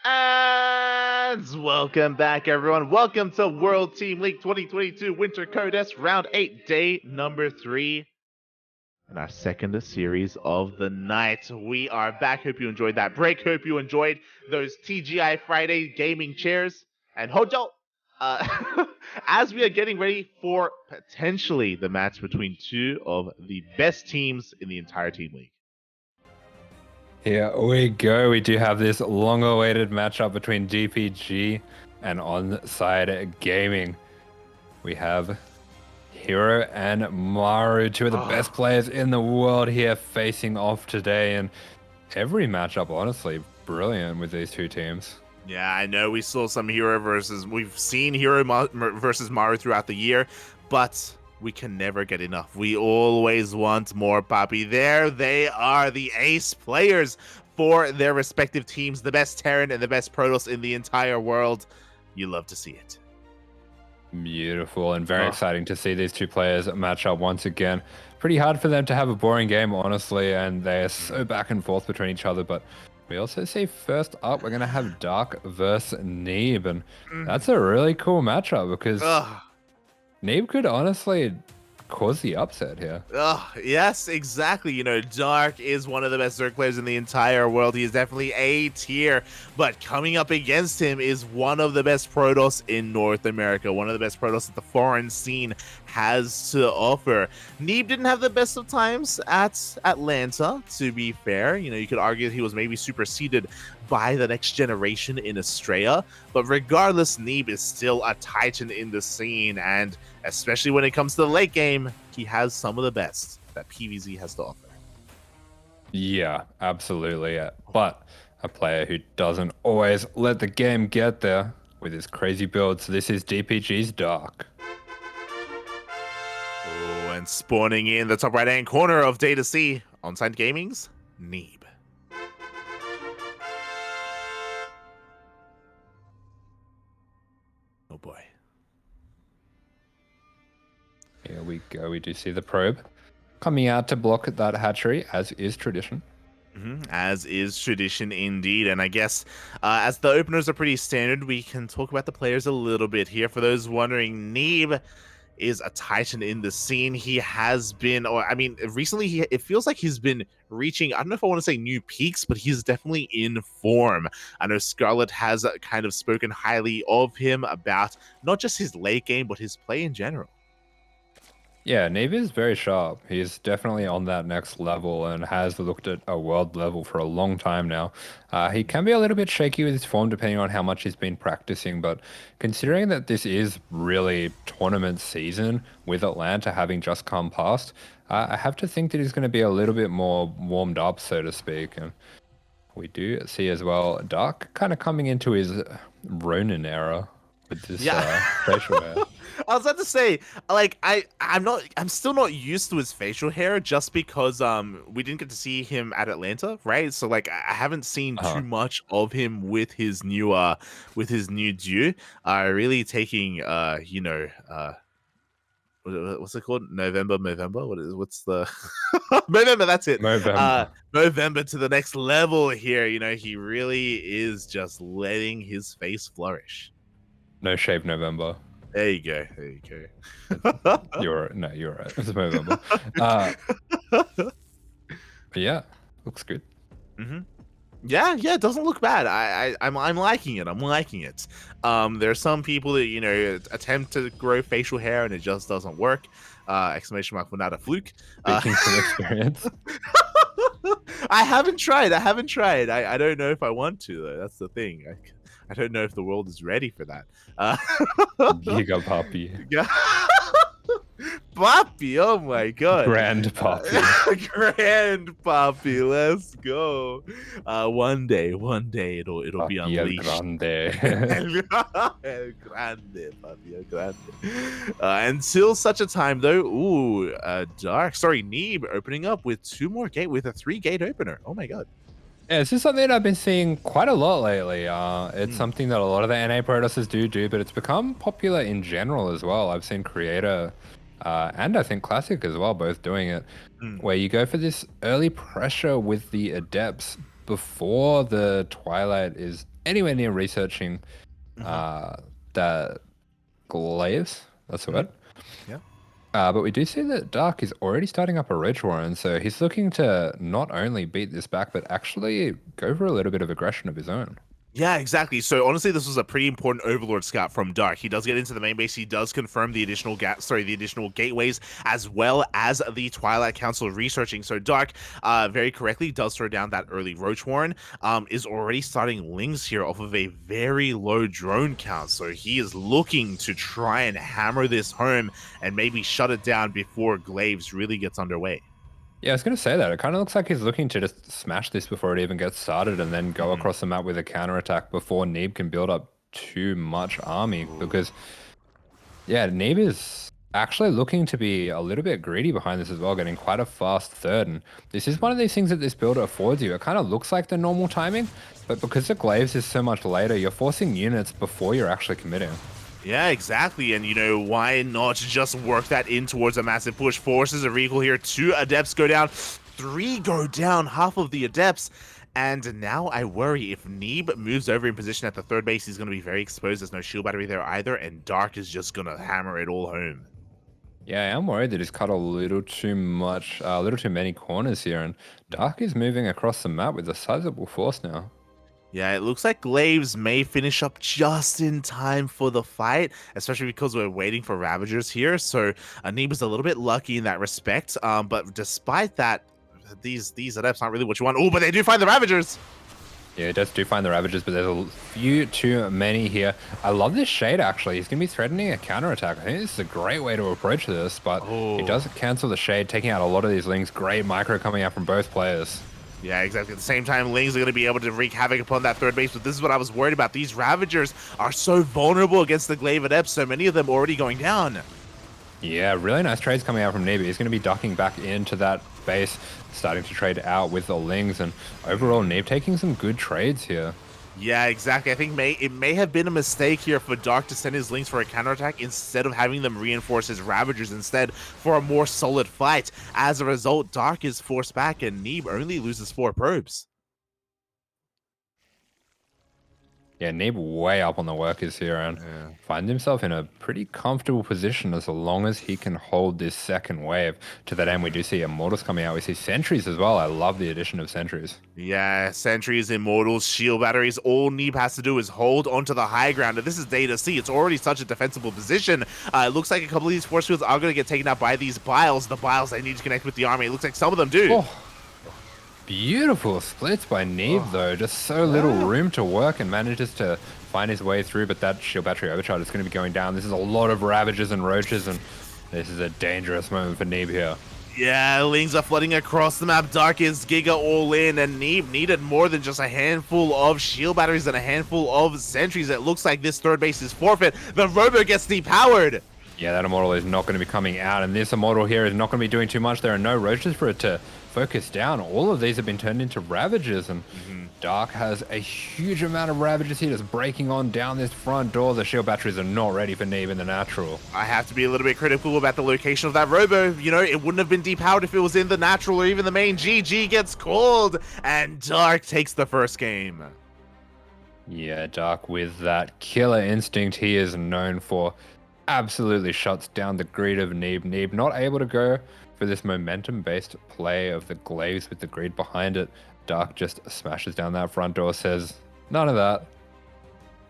And welcome back, everyone. Welcome to World Team League 2022 Winter Contest Round 8, Day number 3. In our second series of the night. We are back. Hope you enjoyed that break. Hope you enjoyed those TGI Friday gaming chairs. And Hojo, as we are getting ready for potentially the match between two of the best teams in the entire Team League. Here we go. We do have this long-awaited matchup between DPG and Onsyde Gaming. We have Hero and Maru, two of the best players in the world here facing off today. And every matchup, honestly, brilliant with these two teams. Yeah, I know we saw some we've seen Hero versus Maru throughout the year, but we can never get enough. We always want more, Poppy. There they are, the ace players for their respective teams, the best Terran and the best Protoss in the entire world. You love to see it. Beautiful and very exciting to see these two players match up once again. Pretty hard for them to have a boring game, honestly, and they're so back and forth between each other, but we also see first up, we're going to have Dark versus Neeb, and that's a really cool matchup because Neeb could honestly cause the upset here. Yes, exactly. You know, Dark is one of the best Zerg players in the entire world. He is definitely A tier, but coming up against him is one of the best Protoss in North America, one of the best Protoss that the foreign scene has to offer. Neeb didn't have the best of times at Atlanta, to be fair. You know, you could argue he was maybe superseded by the next generation in Australia, but regardless, Neeb is still a titan in the scene, and especially when it comes to the late game, he has some of the best that PvZ has to offer. Yeah, absolutely. But a player who doesn't always let the game get there with his crazy build. So this is DPG's Dark. Oh, and spawning in the top right-hand corner of Data C, Onsyde Gaming's Neeb. Oh boy. Here we go. We do see the probe coming out to block that hatchery, as is tradition. As is tradition indeed. And I guess as the openers are pretty standard, we can talk about the players a little bit here. For those wondering, Neeb is a titan in the scene. He has been, or I mean, recently it feels like he's been reaching, I don't know if I want to say new peaks, but he's definitely in form. I know Scarlet has kind of spoken highly of him about not just his late game, but his play in general. Yeah, Neeb is very sharp. He's definitely on that next level and has looked at a world level for a long time now. He can be a little bit shaky with his form depending on how much he's been practicing, but considering that this is really tournament season with Atlanta having just come past, I have to think that he's going to be a little bit more warmed up, so to speak. And we do see as well Dark kind of coming into his Ronin era with this facial hair. I was about to say, like, I'm still not used to his facial hair just because we didn't get to see him at Atlanta, right? So like I haven't seen too much of him with his new due. Really taking you know, what's it called? November? What's the November, that's it. November to the next level here. You know, he really is just letting his face flourish. No shave November. There you go. You're right. It's November. But yeah, looks good. Yeah, it doesn't look bad. I'm liking it. I'm liking it. There are some people that, you know, attempt to grow facial hair and it just doesn't work. Exclamation mark for not a fluke. Speaking from experience. I haven't tried. I don't know if I want to though. That's the thing. I don't know if the world is ready for that. Giga Poppy. Poppy, oh my god. Grand Poppy. Grand Poppy, let's go. One day it'll be unleashed. Grande. Grande, Poppy, grande. Until such a time though, Neeb opening up with two more with a 3-gate opener. Oh my god. Yeah, this is something that I've been seeing quite a lot lately. It's something that a lot of the NA Protosses do, but it's become popular in general as well. I've seen Creator and I think Classic as well, both doing it, where you go for this early pressure with the Adepts before the Twilight is anywhere near researching Hmm. that glaives. That's the Hmm. word. Yeah. But we do see that Dark is already starting up a Roach Warren, so he's looking to not only beat this back, but actually go for a little bit of aggression of his own. Yeah, exactly. So honestly, this was a pretty important Overlord scout from Dark. He does get into the main base. He does confirm the additional the additional gateways as well as the Twilight Council researching. So Dark, very correctly, does throw down that early Roach Warren. Is already starting Lings here off of a very low drone count. So he is looking to try and hammer this home and maybe shut it down before Glaives really gets underway. Yeah, I was going to say that. It kind of looks like he's looking to just smash this before it even gets started and then go Mhm. across the map with a counterattack before Neeb can build up too much army. Because, yeah, Neeb is actually looking to be a little bit greedy behind this as well, getting quite a fast third. And this is one of these things that this builder affords you. It kind of looks like the normal timing, but because the Glaives is so much later, you're forcing units before you're actually committing. Yeah, exactly. And, why not just work that in towards a massive push? Forces a recall here. 2 Adepts go down. 3 go down. Half of the Adepts. And now I worry if Neeb moves over in position at the third base, he's going to be very exposed. There's no shield battery there either. And Dark is just going to hammer it all home. Yeah, I am worried that he's cut a little too much, a little too many corners here, and Dark is moving across the map with a sizable force now. Yeah, it looks like Glaives may finish up just in time for the fight, especially because we're waiting for Ravagers here. So Neeb is a little bit lucky in that respect. But despite that, these adepts aren't really what you want. Oh, but they do find the Ravagers. Yeah, he does do find the Ravagers, but there's a few too many here. I love this shade, actually. He's going to be threatening a counterattack. I think this is a great way to approach this, but he Oh, does cancel the shade, taking out a lot of these Lings. Great micro coming out from both players. yeah, exactly. At the same time, Lings are going to be able to wreak havoc upon that third base, but this is what I was worried about. These Ravagers are so vulnerable against the Glaive Adepts, so many of them already going down. Yeah, really nice trades coming out from Neeb. He's going to be ducking back into that base, starting to trade out with the Lings, and overall, Neeb taking some good trades here. Yeah, exactly. I think it may have been a mistake here for Dark to send his Lings for a counterattack instead of having them reinforce his Ravagers instead for a more solid fight. As a result, Dark is forced back and Neeb only loses 4 probes. Yeah, Neeb way up on the workers here and Yeah. finds himself in a pretty comfortable position as long as he can hold this second wave. To that end, we do see Immortals coming out. We see Sentries as well. I love the addition of Sentries. Yeah, Sentries, Immortals, Shield Batteries, all Neeb has to do is hold onto the high ground. And this is Data C. It's already such a defensible position. It looks like a couple of these force fields are going to get taken out by these Biles. The Biles, they need to connect with the army. It looks like some of them do. Oh, beautiful splits by Neeb, though. Just so little room to work and manages to find his way through. But that Shield Battery Overcharge is going to be going down. This is a lot of Ravagers and Roaches, and this is a dangerous moment for Neeb here. Yeah, Lings are flooding across the map. Dark is Giga all in, and Neeb needed more than just a handful of shield batteries and a handful of sentries. It looks like this third base is forfeit. The Robo gets depowered. Yeah, that Immortal is not going to be coming out, and this Immortal here is not going to be doing too much. There are no Roaches for it to focus down. All of these have been turned into Ravagers, and Dark has a huge amount of Ravagers here just breaking on down this front door. The shield batteries are not ready for Neeb in the natural. I have to be a little bit critical about the location of that Robo. It wouldn't have been depowered if it was in the natural or even the main. GG gets called, and Dark takes the first game. Yeah, Dark with that killer instinct he is known for absolutely shuts down the greed of Neeb. Neeb not able to go for this momentum-based play of the Glaives with the greed behind it. Dark just smashes down that front door, says, none of that.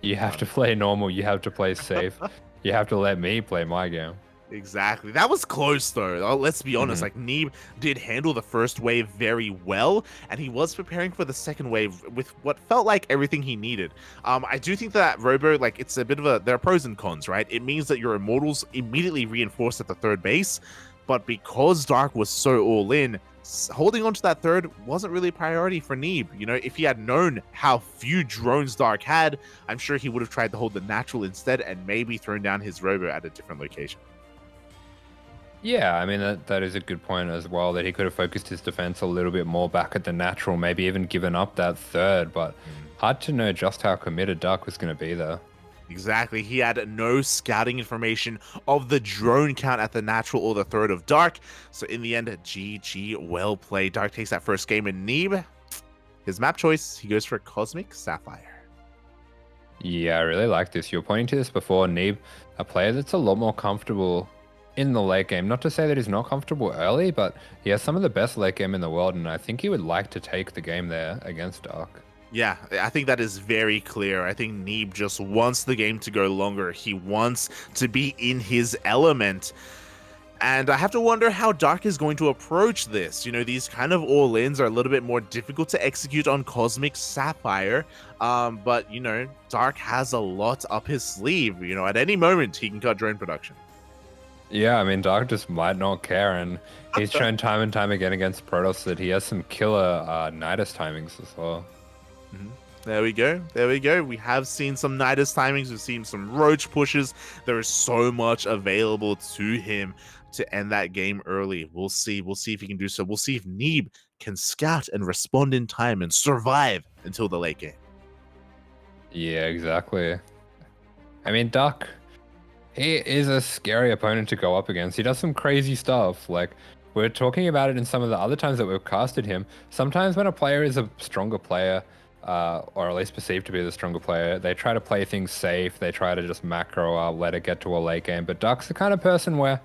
You have to play normal, you have to play safe. You have to let me play my game. Exactly. That was close, though. Let's be honest. Like, Neeb did handle the first wave very well, and he was preparing for the second wave with what felt like everything he needed. I do think that Robo, like, it's a bit of there are pros and cons, right? It means that your Immortals immediately reinforced at the third base, but because Dark was so all in, holding on to that third wasn't really a priority for Neeb. If he had known how few drones Dark had, I'm sure he would have tried to hold the natural instead and maybe thrown down his Robo at a different location. Yeah, I mean, that is a good point as well, that he could have focused his defense a little bit more back at the natural, maybe even given up that third, but hard to know just how committed Dark was going to be there. Exactly. He had no scouting information of the drone count at the natural or the third of Dark. So in the end, GG, well played. Dark takes that first game, and Neeb, his map choice, he goes for Cosmic Sapphire. Yeah, I really like this. You were pointing to this before, Neeb, a player that's a lot more comfortable in the late game. Not to say that he's not comfortable early, but he has some of the best late game in the world, and I think he would like to take the game there against Dark. Yeah, I think that is very clear. I think Neeb just wants the game to go longer. He wants to be in his element. And I have to wonder how Dark is going to approach this. You know, these kind of all-ins are a little bit more difficult to execute on Cosmic Sapphire. But, you know, Dark has a lot up his sleeve. You know, at any moment, he can cut drone production. Yeah, I mean, Dark just might not care, and he's shown time and time again against Protoss that he has some killer Nidus timings as well. There we go. There we go. We have seen some Nidus timings. We've seen some Roach pushes. There is so much available to him to end that game early. We'll see. We'll see if he can do so. We'll see if Neeb can scout and respond in time and survive until the late game. Yeah, exactly. I mean, Dark, he is a scary opponent to go up against. He does some crazy stuff. Like, we're talking about it in some of the other times that we've casted him. Sometimes when a player is a stronger player, or at least perceived to be the stronger player, they try to play things safe. They try to just macro up, let it get to a late game. But Dark's the kind of person where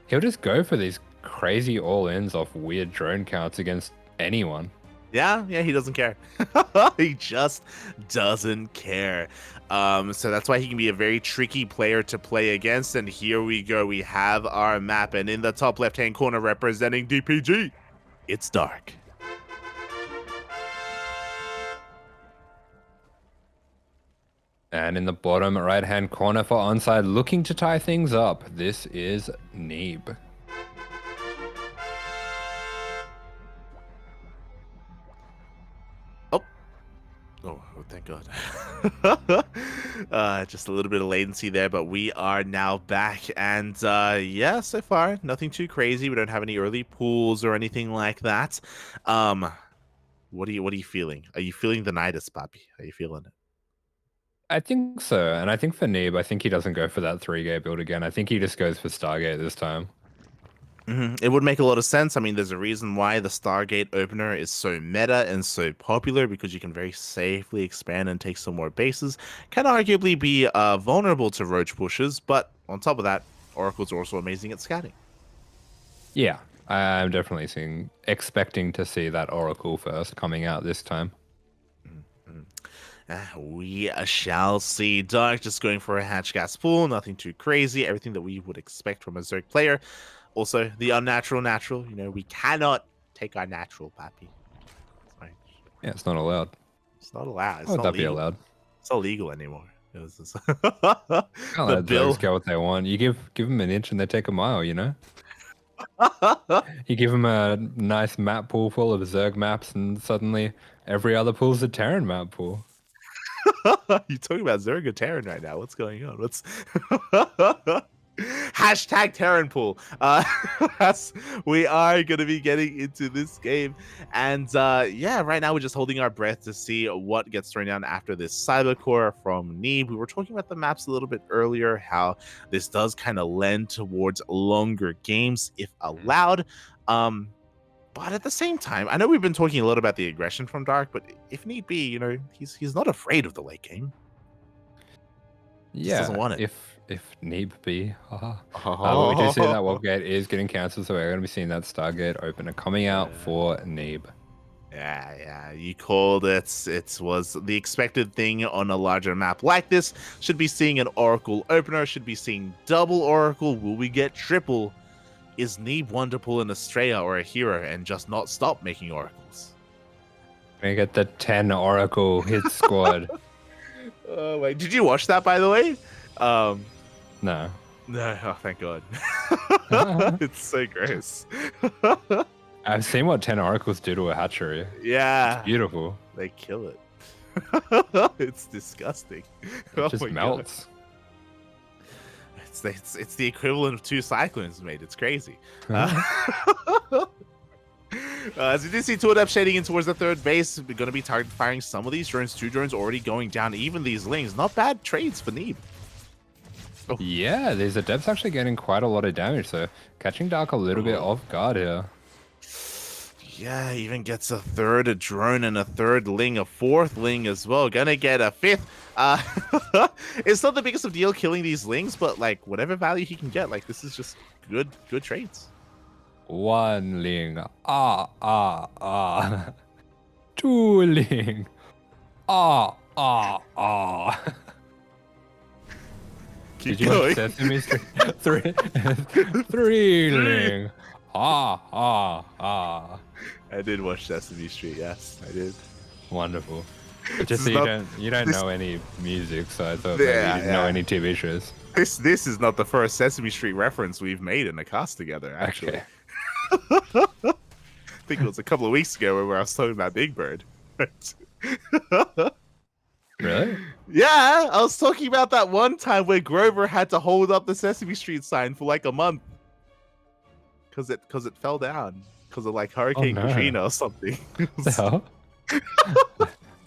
he'll just go for these crazy all-ins off weird drone counts against anyone. Yeah, he doesn't care. He just doesn't care. So that's why he can be a very tricky player to play against. And here we go. We have our map. And in the top left-hand corner representing DPG, it's Dark. And in the bottom right-hand corner for Onsyde, looking to tie things up, this is Neeb. Oh, thank God. Just a little bit of latency there, but we are now back. And yeah, so far, nothing too crazy. We don't have any early pools or anything like that. What are you feeling? Are you feeling the Nidus, Papi? Are you feeling it? I think so. And I think for Neeb, I think he doesn't go for that 3-gate build again. I think he just goes for Stargate this time. It would make a lot of sense. I mean, there's a reason why the Stargate opener is so meta and so popular, because you can very safely expand and take some more bases. Can arguably be vulnerable to roach pushes, but on top of that, Oracles are also amazing at scouting. Yeah, I'm definitely expecting to see that Oracle first coming out this time. We shall see. Dark just going for a hatch gas pool, nothing too crazy, everything that we would expect from a Zerg player. Also, the unnatural natural, you know, we cannot take our natural, Pappy. Sorry. Yeah, it's not allowed. It's not allowed. It's Why would not that legal. be allowed? It's not legal anymore. It was just Can't let Zergs get what they want. You give them an inch and they take a mile, you know? You give them a nice map pool full of Zerg maps and suddenly every other pool's a Terran map pool. You talking about Zerg or Terran right now? What's going on? What's hashtag Terran pool? We are gonna be getting into this game, and yeah, right now we're just holding our breath to see what gets thrown down after this Cybercore from Neeb. We were talking about the maps a little bit earlier, how this does kind of lend towards longer games if allowed. But at the same time, I know we've been talking a lot about the aggression from Dark, but if need be, you know, he's not afraid of the late game. Yeah, doesn't want it. If Neeb be, we do see that Wobgate is getting cancelled, so we're going to be seeing that Stargate opener coming out for Neeb. Yeah, you called it. It was the expected thing on a larger map like this. Should be seeing an Oracle opener, should be seeing double Oracle. Will we get triple? Is Neeb one to pull an Estrella or a hero and just not stop making Oracles? Gonna get the 10 Oracle hit squad. Oh, wait, did you watch that, by the way? No. No, oh, thank God. It's so gross. I've seen what 10 Oracles do to a hatchery. Yeah. It's beautiful. They kill it. It's disgusting. It just melts. God. It's the equivalent of 2 cyclones, mate. It's crazy. As you do see, Tuadep shading in towards the third base, we're going to be target firing some of these drones. 2 drones already going down. Even these lings, not bad trades for Neeb. Oh. Yeah, these Adepts actually getting quite a lot of damage, so catching Dark a little bit off guard here. Yeah, even gets a third drone and a third ling, a fourth ling as well. Gonna get a fifth. Uh, it's not the biggest of deal killing these lings, but like whatever value he can get, like this is just good trades. One ling. Ah, ah, ah. Two ling. Ah, ah, ah. Keep Did you going. watch Sesame Street? Three ling. Ah, ah, ah. I did watch Sesame Street. Yes, I did. Wonderful. This Just is so you not- don't this- know any music, so I thought maybe you Yeah, didn't know yeah. any TV shows. This is not the first Sesame Street reference we've made in a cast together. Actually, Okay. I think it was a couple of weeks ago where I was talking about Big Bird. Really? Yeah, I was talking about that one time where Grover had to hold up the Sesame Street sign for like a month because it fell down because of like Hurricane no. Katrina or something. The hell?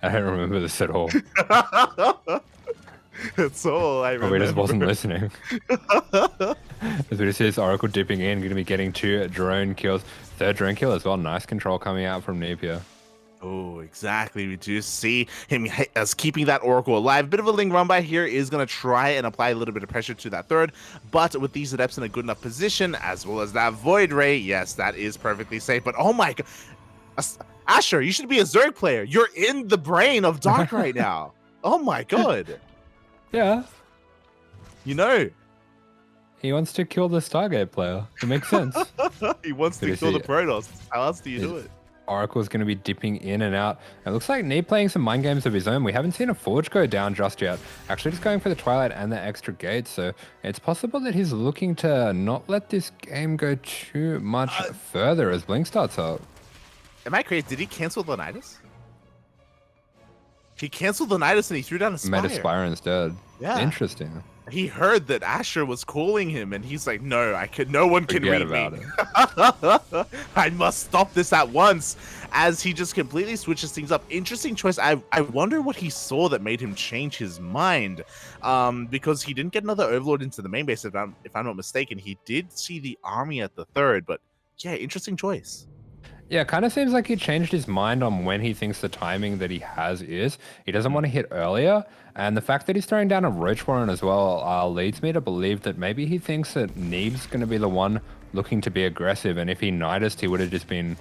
I don't remember this at all. That's all I remember. Probably just wasn't listening. As we just see this Oracle dipping in, going to be getting 2 drone kills. 3rd drone kill as well. Nice control coming out from Neeb here. Oh, exactly. We do see him as keeping that Oracle alive. Bit of a ling run by here is going to try and apply a little bit of pressure to that third, but with these adepts in a good enough position, as well as that Void Ray, yes, that is perfectly safe. But oh my god, Asher, you should be a Zerg player. You're in the brain of Dark right now. Oh my god. Yeah. You know, He wants to kill the Stargate player. It makes sense. he wants to Good to kill the see. Protoss. How else do you do it? Oracle's going to be dipping in and out. It looks like Neeb playing some mind games of his own. We haven't seen a Forge go down just yet. Actually just going for the Twilight and the extra gate. So it's possible that he's looking to not let this game go too much further as Blink starts up. Am I crazy? Did he cancel the Nidus? He canceled the Nidus and he threw down a Spire. Made a Spire instead. Yeah. Interesting. He heard that Asher was calling him, and he's like, "No, no one can Forget read me. about it. I must stop this at once." As he just completely switches things up. Interesting choice. I wonder what he saw that made him change his mind, because he didn't get another Overlord into the main base. If I'm not mistaken, he did see the army at the third, but yeah, interesting choice. Yeah, kind of seems like he changed his mind on when he thinks the timing that he has is. He doesn't want to hit earlier, and the fact that he's throwing down a Roach Warren as well leads me to believe that maybe he thinks that Neeb's going to be the one looking to be aggressive, and if he Nidus'd, he would have just been,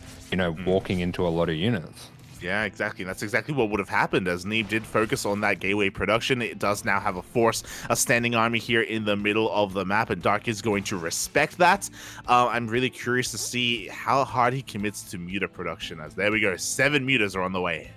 walking into a lot of units. Yeah, exactly. That's exactly what would have happened as Neeb did focus on that gateway production. It does now have a standing army here in the middle of the map, and Dark is going to respect that. I'm really curious to see how hard he commits to muta production, as there we go. 7 mutas are on the way.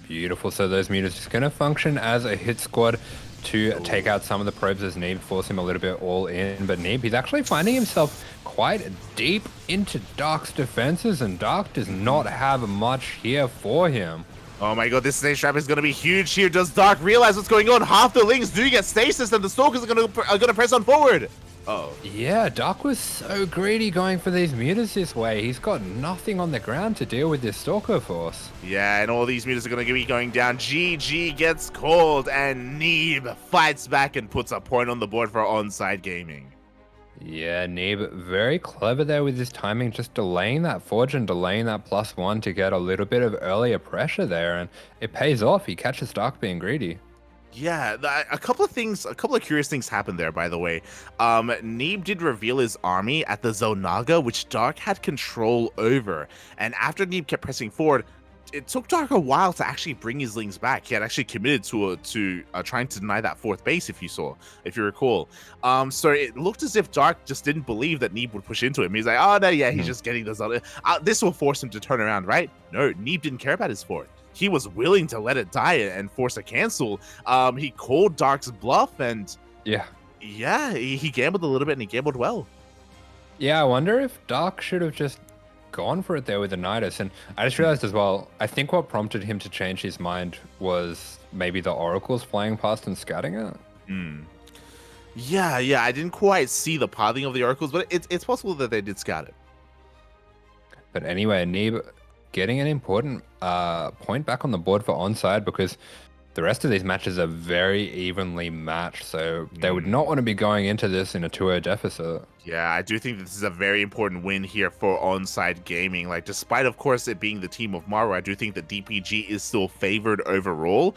Beautiful. So those mutas just going to function as a hit squad to take out some of the probes as Neeb force him a little bit all in. But Neeb, he's actually finding himself quite deep into Dark's defenses, and Dark does not have much here for him. Oh my god, this stage trap is going to be huge here. Does Dark realize what's going on? Half the lings do get stasis, and the Stalkers are going to press on forward. Oh. Yeah, Dark was so greedy going for these mutas this way. He's got nothing on the ground to deal with this Stalker force. Yeah, and all these mutas are going to be going down. GG gets called, and Neeb fights back and puts a point on the board for Onsyde Gaming. Yeah, Neeb, very clever there with his timing, just delaying that Forge and delaying that +1 to get a little bit of earlier pressure there, and it pays off. He catches Dark being greedy. Yeah, a couple of curious things happened there, by the way. Neeb did reveal his army at the Zonaga, which Dark had control over. And after Neeb kept pressing forward, it took Dark a while to actually bring his lings back. He had actually committed to trying to deny that 4th base, if you recall. So it looked as if Dark just didn't believe that Neeb would push into him. He's like, oh no, yeah, he's just getting this. This will force him to turn around, right? No, Neeb didn't care about his 4th. He was willing to let it die and force a cancel. He called Dark's bluff, and he gambled a little bit, and he gambled well. Yeah, I wonder if Dark should have just gone for it there with the Nidus. And I just realized as well, I think what prompted him to change his mind was maybe the Oracles flying past and scouting it. Yeah, I didn't quite see the pathing of the Oracles, but it's possible that they did scout it. But anyway, Neeb getting an important point back on the board for Onsyde, because the rest of these matches are very evenly matched, so they would not want to be going into this in a 2-0 deficit. Yeah, I do think this is a very important win here for Onsyde Gaming. Like, despite, of course, it being the team of Maru, I do think that DPG is still favored overall.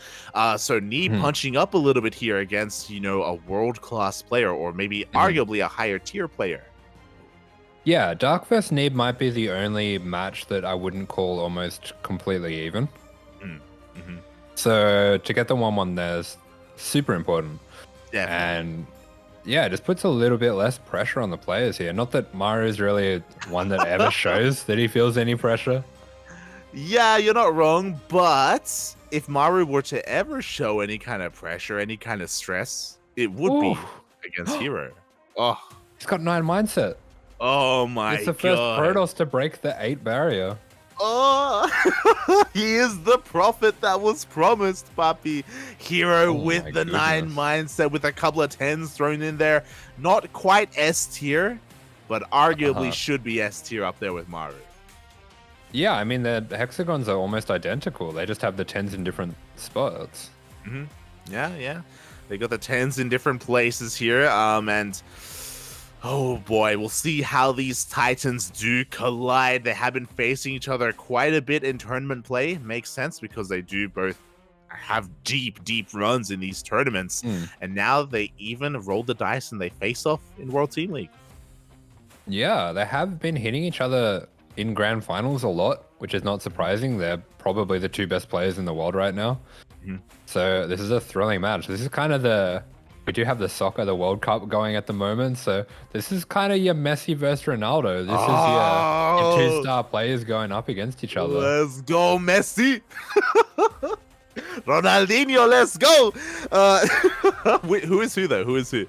So Neeb punching up a little bit here against, you know, a world-class player, or maybe arguably a higher tier player. Yeah, Dark vs. Neeb might be the only match that I wouldn't call almost completely even. So to get the 1-1 there is super important. Definitely. And yeah, it just puts a little bit less pressure on the players here. Not that Maru is really one that ever shows that he feels any pressure. Yeah, you're not wrong, but if Maru were to ever show any kind of pressure, any kind of stress, it would be against Hero. Oh, he's got 9 mindset. Oh my god. It's the first Protoss to break the 8 barrier. Oh, he is the prophet that was promised, Papi. Hero with the 9 mindset with a couple of 10s thrown in there. Not quite S tier, but arguably should be S tier up there with Maru. Yeah, I mean, the hexagons are almost identical. They just have the 10s in different spots. Yeah. They got the 10s in different places here. And oh boy, we'll see how these Titans do collide. They have been facing each other quite a bit in tournament play. Makes sense because they do both have deep runs in these tournaments. And now they even roll the dice and they face off in World Team League. Yeah, they have been hitting each other in grand finals a lot, which is not surprising. They're probably the 2 best players in the world right now. So this is a thrilling match. This is kind of we do have the soccer, the World Cup going at the moment. So this is kind of your Messi versus Ronaldo. This is your 2-star players going up against each other. Let's go, Messi. Ronaldinho, let's go. Wait, who is who, though? Who is who?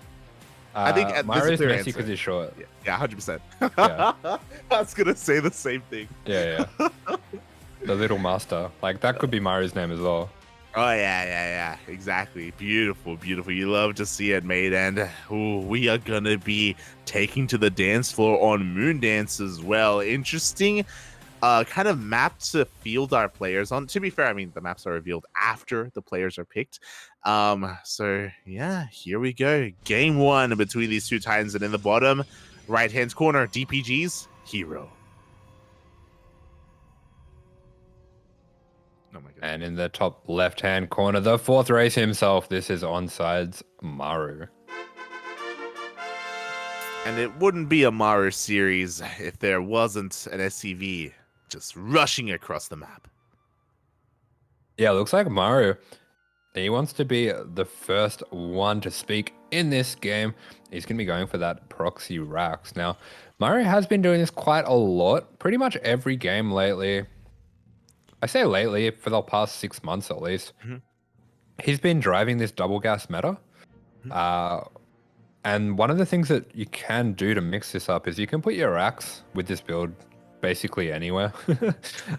I think Maru's Messi because he's short. Yeah, 100%. Yeah. I was going to say the same thing. Yeah. The little master. Like, that could be Maru's name as well. Oh, yeah. Exactly. Beautiful. You love to see it, mate. And we are going to be taking to the dance floor on Moondance as well. Interesting kind of map to field our players on. To be fair, I mean, the maps are revealed after the players are picked. So, yeah, here we go. Game 1 between these 2 Titans. And in the bottom right-hand corner, DPG's Hero. Oh my God. And in the top left-hand corner, the 4th race himself, this is Onsyde's Maru. And it wouldn't be a Maru series if there wasn't an SCV just rushing across the map. Yeah, it looks like Maru, he wants to be the first one to speak in this game. He's going to be going for that proxy racks. Now, Maru has been doing this quite a lot, pretty much every game lately. I say lately, for the past 6 months at least. He's been driving this double gas meta. And one of the things that you can do to mix this up is you can put your racks with this build basically anywhere.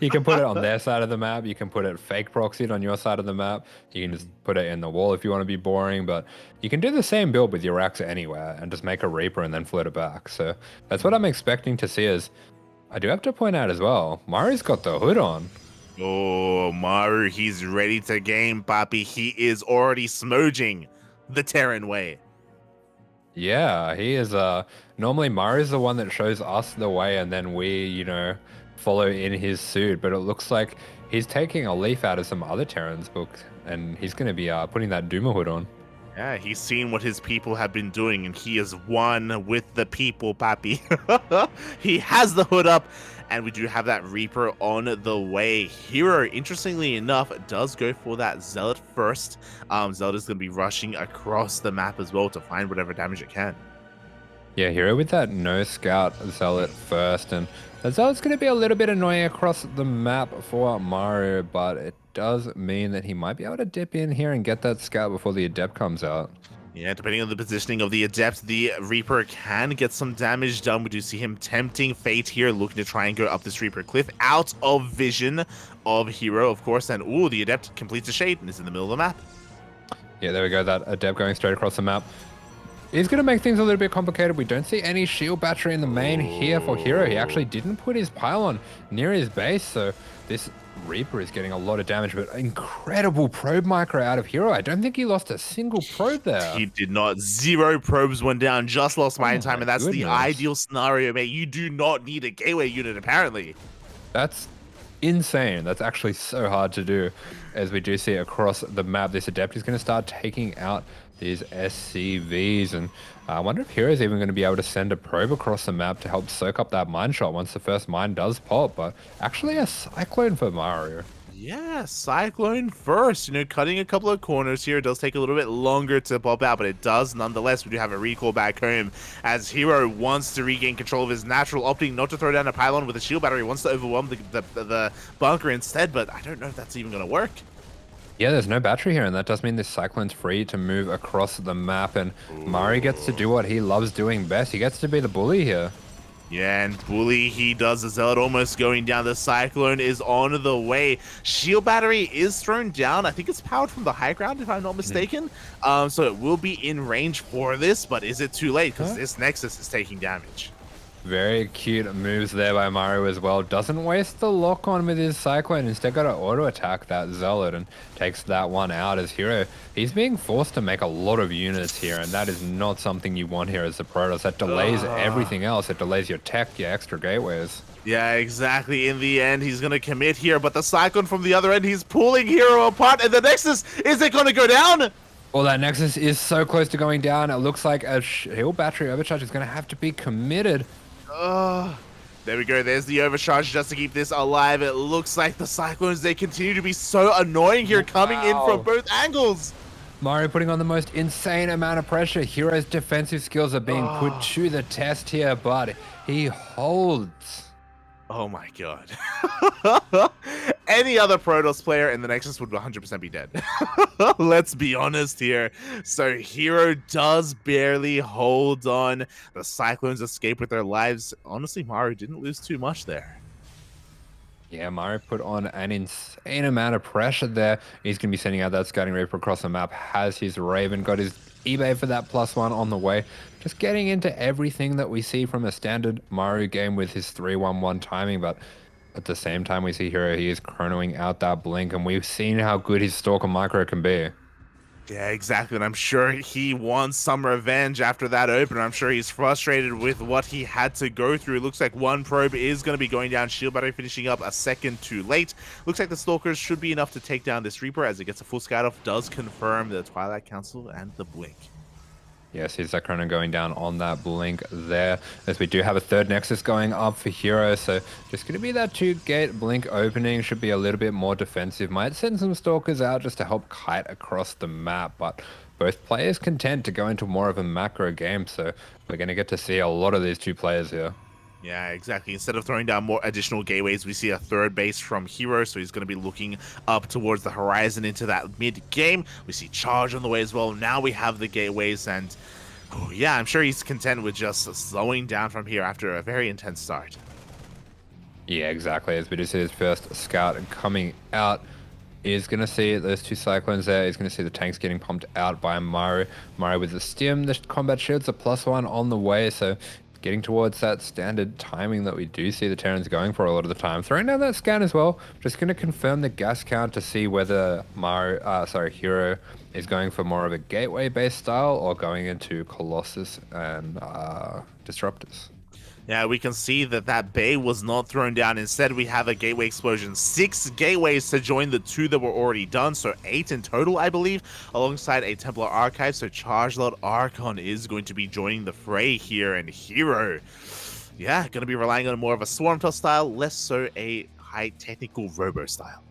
You can put it on their side of the map. You can put it fake proxied on your side of the map. You can just put it in the wall if you want to be boring, but you can do the same build with your racks anywhere and just make a Reaper and then float it back. So that's what I'm expecting to see. Is I do have to point out as well, Maru's got the hood on. Oh, Maru, he's ready to game, Papi. He is already smudging the Terran way. Yeah, he is. Normally Maru's the one that shows us the way and then we, follow in his suit. But it looks like he's taking a leaf out of some other Terran's book and he's going to be putting that Duma hood on. Yeah, he's seen what his people have been doing and he is one with the people, Papi. He has the hood up. And we do have that Reaper on the way. Hero, interestingly enough, does go for that Zealot first. Zealot is going to be rushing across the map as well to find whatever damage it can. Yeah, Hero with that no scout Zealot first. And the Zealot's going to be a little bit annoying across the map for Maru, but it does mean that he might be able to dip in here and get that scout before the Adept comes out. Yeah, depending on the positioning of the Adept, the Reaper can get some damage done. We do see him tempting fate here, looking to try and go up this Reaper cliff, out of vision of Hero, of course. And, ooh, the Adept completes a shade and is in the middle of the map. Yeah, there we go, that Adept going straight across the map. He's going to make things a little bit complicated. We don't see any shield battery in the main here for Hero. He actually didn't put his pylon near his base, so this Reaper is getting a lot of damage, but incredible probe micro out of Hero. I don't think he lost a single probe there. He did not. 0 probes went down, just lost Oh mine time, my and that's the goodness. ideal scenario, mate. You do not need a gateway unit, apparently. That's insane. That's actually so hard to do. As we do see across the map, this Adept is going to start taking out these SCVs. And I wonder if Hero's even going to be able to send a probe across the map to help soak up that mine shot once the first mine does pop. But actually a Cyclone for Maru. Yeah, Cyclone first. Cutting a couple of corners here. It does take a little bit longer to pop out, but it does nonetheless. We do have a recall back home as Hero wants to regain control of his natural, opting not to throw down a pylon with a shield battery. Wants to overwhelm the bunker instead, but I don't know if that's even going to work. Yeah, there's no battery here, and that does mean this Cyclone's free to move across the map, and Mari gets to do what he loves doing best. He gets to be the bully here. Yeah, and Bully, he does the Zealot almost going down. The Cyclone is on the way. Shield battery is thrown down. I think it's powered from the high ground, if I'm not mistaken. So it will be in range for this, but is it too late? Because this Nexus is taking damage. Very cute moves there by Maru as well. Doesn't waste the lock on with his Cyclone. Instead got to auto attack that Zealot and takes that one out as Hero. He's being forced to make a lot of units here, and that is not something you want here as the Protoss. That delays everything else. It delays your tech, your extra gateways. Yeah, exactly. In the end, he's going to commit here, but the Cyclone from the other end, he's pulling Hero apart, and the Nexus, is it going to go down? Well, that Nexus is so close to going down. It looks like a shield battery overcharge is going to have to be committed. There we go. There's the overcharge just to keep this alive. It looks like the Cyclones, they continue to be so annoying here, coming in from both angles. Mario putting on the most insane amount of pressure. Hero's defensive skills are being put to the test here, but he holds. Oh my god. Any other Protoss player in the Nexus would 100% be dead. Let's be honest here. So Hero does barely hold on. The Cyclones escape with their lives. Honestly, Maru didn't lose too much there. Yeah, Mario put on an insane amount of pressure there. He's going to be sending out that Scouting Reaper across the map. Has his Raven, got his eBay for that +1 on the way. Just getting into everything that we see from a standard Mario game with his 3-1-1 timing, but at the same time we see Hero, he is chronoing out that blink, and we've seen how good his Stalker micro can be. Yeah, exactly. And I'm sure he wants some revenge after that opener. I'm sure he's frustrated with what he had to go through. It looks like one probe is going to be going down. Shield battery finishing up a second too late. Looks like the Stalkers should be enough to take down this Reaper as it gets a full scout off. Does confirm the Twilight Council and the Blink. Yes, here's that chrono going down on that blink there, as we do have a third Nexus going up for Hero, so just going to be that 2-gate blink opening. Should be a little bit more defensive. Might send some Stalkers out just to help kite across the map, but both players content to go into more of a macro game, so we're going to get to see a lot of these two players here. Yeah, exactly. Instead of throwing down more additional gateways, we see a third base from Hero, so he's going to be looking up towards the horizon into that mid-game. We see Charge on the way as well. Now we have the gateways, and yeah, I'm sure he's content with just slowing down from here after a very intense start. Yeah, exactly. As we do see his first scout coming out, is going to see those two Cyclones there. He's going to see the tanks getting pumped out by Maru. Maru with the stim, the combat shield's a +1 on the way, so getting towards that standard timing that we do see the Terrans going for a lot of the time. Throwing down that scan as well. Just going to confirm the gas count to see whether Hero is going for more of a gateway-based style or going into Colossus and Disruptors. Yeah, we can see that that bay was not thrown down. Instead, we have a gateway explosion. 6 gateways to join the 2 that were already done. So 8 in total, I believe, alongside a Templar Archive. So Charge Lord Archon is going to be joining the fray here. And Hero, yeah, going to be relying on more of a Swarm Toss style, less so a high technical Robo style.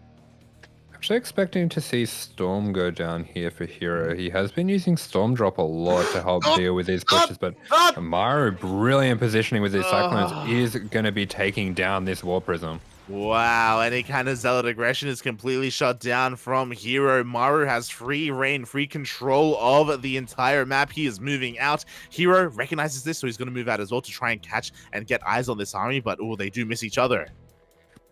Actually expecting to see Storm go down here for Hero. He has been using Storm Drop a lot to help deal with these glitches, but Maru, brilliant positioning with these Cyclones, is going to be taking down this War Prism. Wow, any kind of Zealot aggression is completely shut down from Hero. Maru has free reign, free control of the entire map. He is moving out. Hero recognizes this, so he's going to move out as well to try and catch and get eyes on this army, but they do miss each other.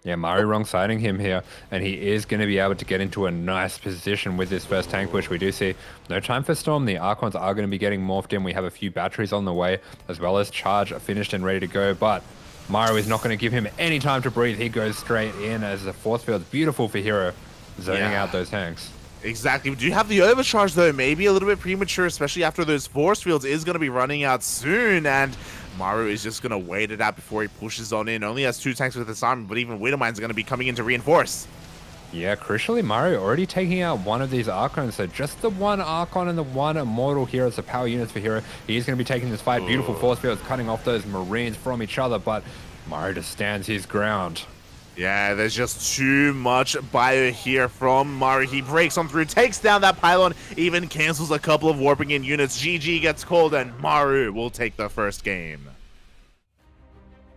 Yeah, Maru wrong siding him here, and he is going to be able to get into a nice position with this first tank push. We do see no time for Storm. The Archons are going to be getting morphed in. We have a few batteries on the way, as well as Charge finished and ready to go, but Maru is not going to give him any time to breathe. He goes straight in as the force field. Beautiful for Hero, zoning out those tanks. Exactly. Do you have the overcharge though? Maybe a little bit premature, especially after those force fields is going to be running out soon, and Maru is just going to wait it out before he pushes on in. Only has 2 tanks with his armor, but even Widowmine's going to be coming in to reinforce. Yeah, crucially, Maru already taking out one of these Archons, so just the one Archon and the one Immortal here as the power units for Hero. He's going to be taking this fight. Beautiful force fields cutting off those Marines from each other, but Maru just stands his ground. Yeah, there's just too much bio here from Maru. He breaks on through, takes down that pylon, even cancels a couple of warping in units. GG gets called, and Maru will take the first game.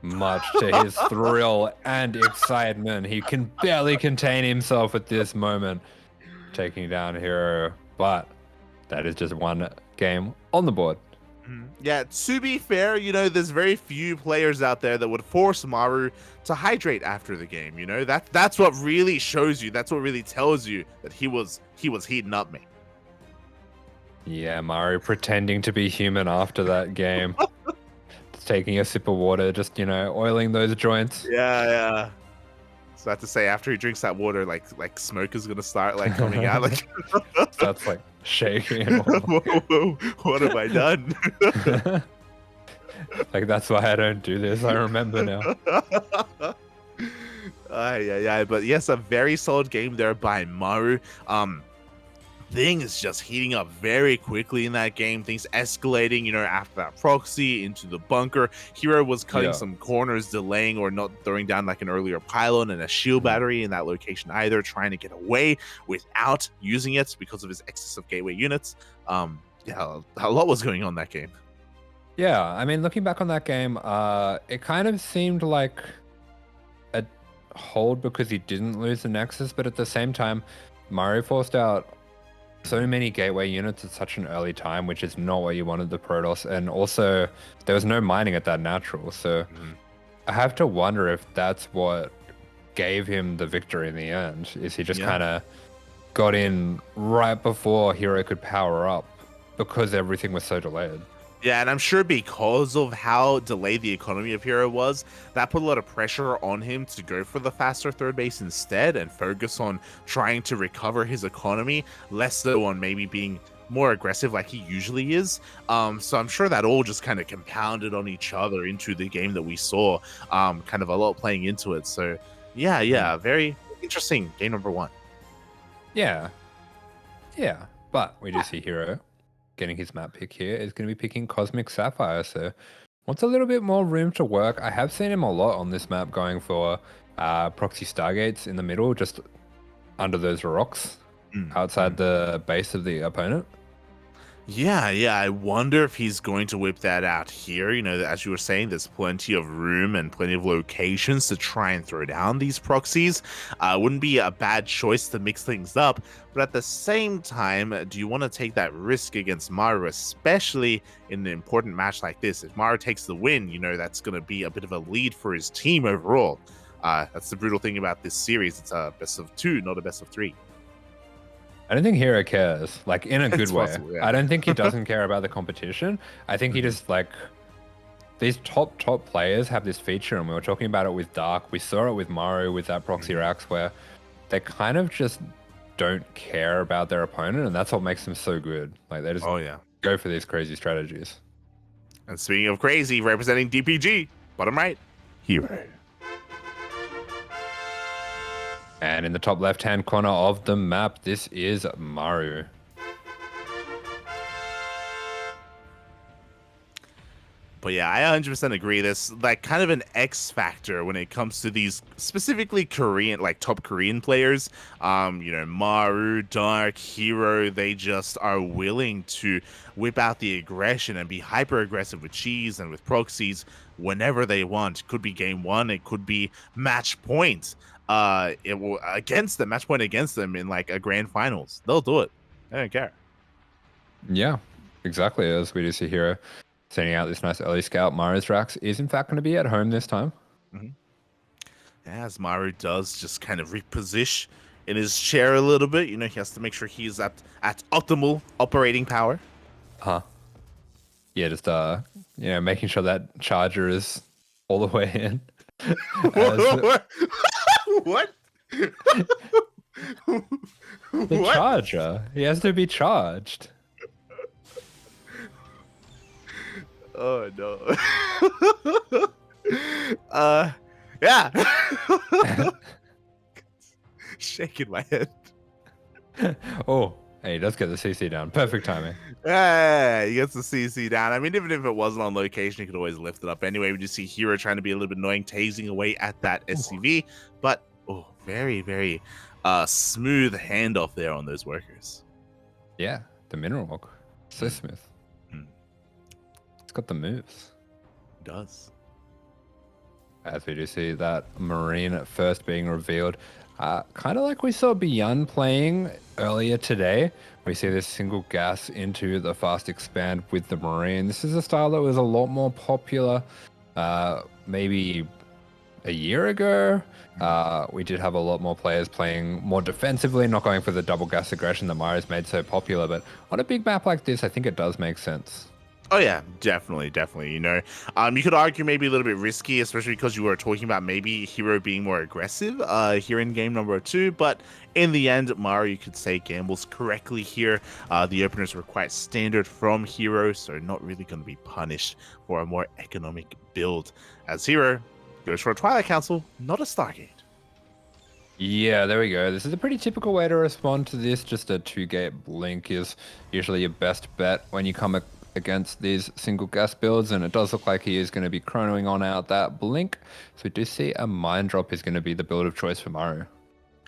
Much to his thrill and excitement, he can barely contain himself at this moment, taking down Hero. But that is just one game on the board. Yeah, to be fair, you know, there's very few players out there that would force Maru to hydrate after the game. You know, that's what really shows you. That's what really tells you that he was heating up me. Yeah, Maru pretending to be human after that game. Just taking a sip of water, just, you know, oiling those joints. Yeah. So I have to say, after he drinks that water, like smoke is gonna start like coming out. Like starts like shaking. And whoa, what have I done? Like, that's why I don't do this. I remember now. Yeah. But yes, a very solid game there by Maru. Things just heating up very quickly in that game. Things escalating, you know, after that proxy into the bunker. Hero was cutting some corners, delaying or not throwing down like an earlier pylon and a shield battery in that location either, trying to get away without using it because of his excess of gateway units. Yeah, a lot was going on that game. Yeah, I mean, looking back on that game, it kind of seemed like a hold because he didn't lose the Nexus, but at the same time, Maru forced out so many gateway units at such an early time, which is not what you wanted the Protoss, and also there was no mining at that natural, so I have to wonder if that's what gave him the victory in the end. Is he just kind of got in right before Hero could power up because everything was so delayed. Yeah, and I'm sure because of how delayed the economy of Hero was, that put a lot of pressure on him to go for the faster third base instead and focus on trying to recover his economy, less so on maybe being more aggressive like he usually is. So I'm sure that all just kind of compounded on each other into the game that we saw, kind of a lot playing into it. So yeah, very interesting game number 1. Yeah, but we do see Hero getting his map pick here is going to be picking Cosmic Sapphire, so wants a little bit more room to work. I have seen him a lot on this map going for proxy Stargates in the middle, just under those rocks outside the base of the opponent. Yeah, I wonder if he's going to whip that out here. You know, as you were saying, there's plenty of room and plenty of locations to try and throw down these proxies. Wouldn't be a bad choice to mix things up, but at the same time, do you want to take that risk against Maru, especially in an important match like this? If Maru takes the win, you know, that's going to be a bit of a lead for his team overall. That's the brutal thing about this series. It's a best of 2, not a best of 3. I don't think Hero cares, like, in a good way. Possible, yeah. I don't think he doesn't care about the competition. I think he just, like, these top players have this feature, and we were talking about it with Dark. We saw it with Maru with that proxy Rax, where they kind of just don't care about their opponent, and that's what makes them so good. Like, they just go for these crazy strategies. And speaking of crazy, representing DPG, bottom right, Hero. And in the top left-hand corner of the map, this is Maru. But yeah, I 100% agree. There's like kind of an X factor when it comes to these specifically Korean, like top Korean players. You know, Maru, Dark, Hero, they just are willing to whip out the aggression and be hyper aggressive with cheese and with proxies whenever they want. Could be game 1, it could be match point. It will against them, match point against them in like a grand finals. They'll do it. I don't care. Yeah, exactly. As we do see Hero sending out this nice early scout. Maru's Rax is in fact going to be at home this time. As Maru does just kind of reposition in his chair a little bit. You know, he has to make sure he's at optimal operating power. Yeah, just you know, making sure that charger is all the way in. As What? the What? charger, he has to be charged. Oh no. Yeah. Shaking my head. Oh, hey, he does get the CC down. Perfect timing. Yeah, he gets the CC down. I mean, even if it wasn't on location, he could always lift it up anyway. We just see Hero trying to be a little bit annoying, tasing away at that Ooh. SCV. But, oh, very, very smooth handoff there on those workers. Yeah, the mineral walk. So smooth. It's got the moves. It does. As we do see that Marine first being revealed. Kind of like we saw Beyond playing earlier today. We see this single gas into the fast expand with the Marine. This is a style that was a lot more popular maybe a year ago. We did have a lot more players playing more defensively, not going for the double gas aggression that Maru's made so popular. But on a big map like this, I think it does make sense. Oh yeah, definitely. You know, you could argue maybe a little bit risky, especially because you were talking about maybe Hero being more aggressive here in game number 2. But in the end, Maru, you could say, gambles correctly here. The openers were quite standard from Hero, so not really going to be punished for a more economic build. As Hero goes for a Twilight Council, not a Stargate. Yeah, there we go. This is a pretty typical way to respond to this. Just a 2-gate blink is usually your best bet when you come against these single gas builds, and it does look like he is going to be chronoing on out that blink. So we do see a mine drop is going to be the build of choice for Maru.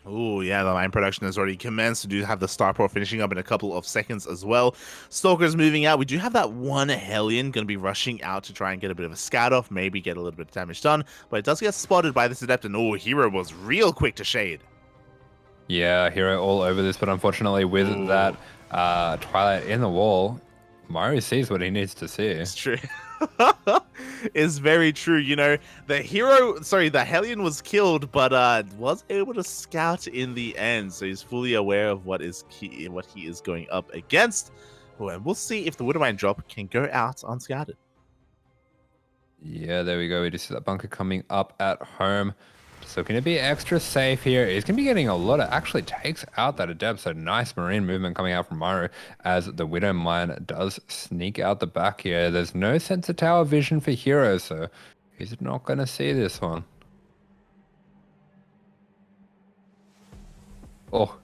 Oh, yeah, the mine production has already commenced. We do have the Star Pro finishing up in a couple of seconds as well. Stalker's moving out. We do have that one Hellion going to be rushing out to try and get a bit of a scout off, maybe get a little bit of damage done, but it does get spotted by this Adept, and oh, Hero was real quick to shade. Yeah, Hero all over this, but unfortunately with that Twilight in the wall, Maru sees what he needs to see. It's true. Is very true. You know, the Hellion was killed, but was able to scout in the end, so he's fully aware of what he is going up against. Oh, and we'll see if the Widowmine drop can go out unscouted. Yeah, there we go. We just see that bunker coming up at home. So going to be extra safe here. He's going to be getting a lot of, actually takes out that Adept. So nice Marine movement coming out from Maru as the Widow Mine does sneak out the back here. There's no sensor tower vision for Hero, so he's not going to see this one. Oh,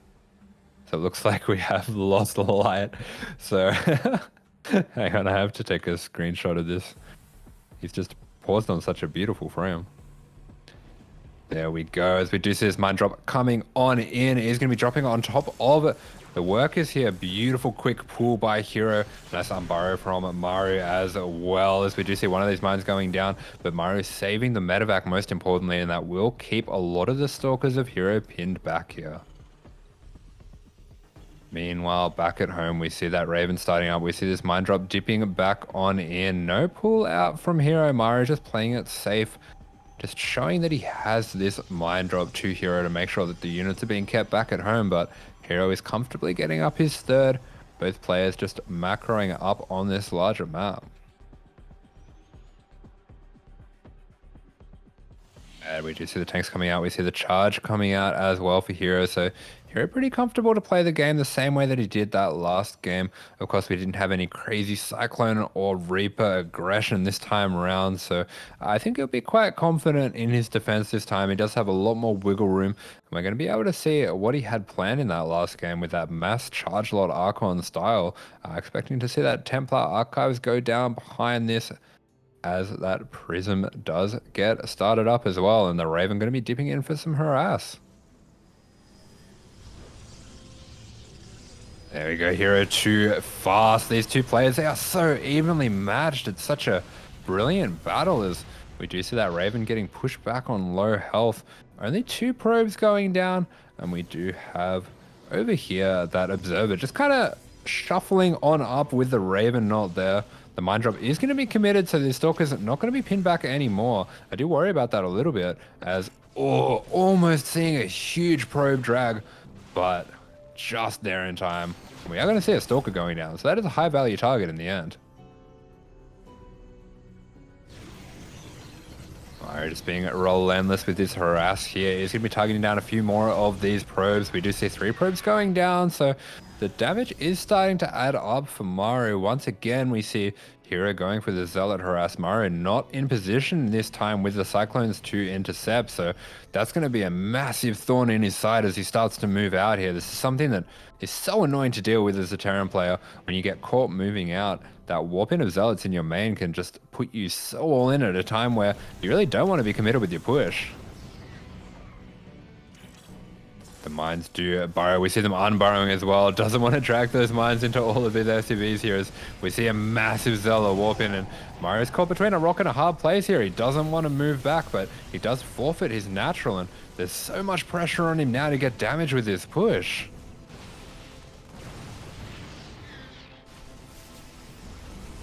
so it looks like we have lost the light. So hang on, I have to take a screenshot of this. He's just paused on such a beautiful frame. There we go. As we do see this mine drop coming on in, he's going to be dropping on top of the workers here. Beautiful quick pull by Hero. Nice unburrow from Maru as well, as we do see one of these mines going down. But Maru saving the medevac most importantly, and that will keep a lot of the stalkers of Hero pinned back here. Meanwhile, back at home, we see that Raven starting up. We see this mine drop dipping back on in. No pull out from Hero. Maru just playing it safe. Just showing that he has this mine drop to Hero to make sure that the units are being kept back at home, but Hero is comfortably getting up his third. Both players just macroing up on this larger map. And we do see the tanks coming out. We see the charge coming out as well for Hero. So Hero pretty comfortable to play the game the same way that he did that last game. Of course, we didn't have any crazy Cyclone or Reaper aggression this time around. So I think he'll be quite confident in his defense this time. He does have a lot more wiggle room. And we're going to be able to see what he had planned in that last game with that mass charge lot Archon style. Expecting to see that Templar Archives go down behind this, as that Prism does get started up as well, and the Raven going to be dipping in for some harass. There we go, Hero too fast. These two players, they are so evenly matched. It's such a brilliant battle as we do see that Raven getting pushed back on low health. Only 2 probes going down, and we do have over here that Observer just kind of shuffling on up with the Raven not there. The mine drop is going to be committed, so the Stalker's not going to be pinned back anymore. I do worry about that a little bit, as almost seeing a huge probe drag, but just there in time. We are going to see a Stalker going down, so that is a high value target in the end. Maru just being relentless with this harass here. He's going to be targeting down a few more of these probes. We do see 3 probes going down, so the damage is starting to add up for Maru. Once again, we see Hero going for the Zealot harass. Maru not in position this time with the Cyclones to intercept, so that's going to be a massive thorn in his side as he starts to move out here. This is something that is so annoying to deal with as a Terran player when you get caught moving out. That warping of Zealots in your main can just put you so all in at a time where you really don't want to be committed with your push. The mines do burrow. We see them unburrowing as well. Doesn't want to drag those mines into all of these SCVs here as we see a massive Zealot warp in, and Maru's caught between a rock and a hard place here. He doesn't want to move back, but he does forfeit his natural, and there's so much pressure on him now to get damage with this push.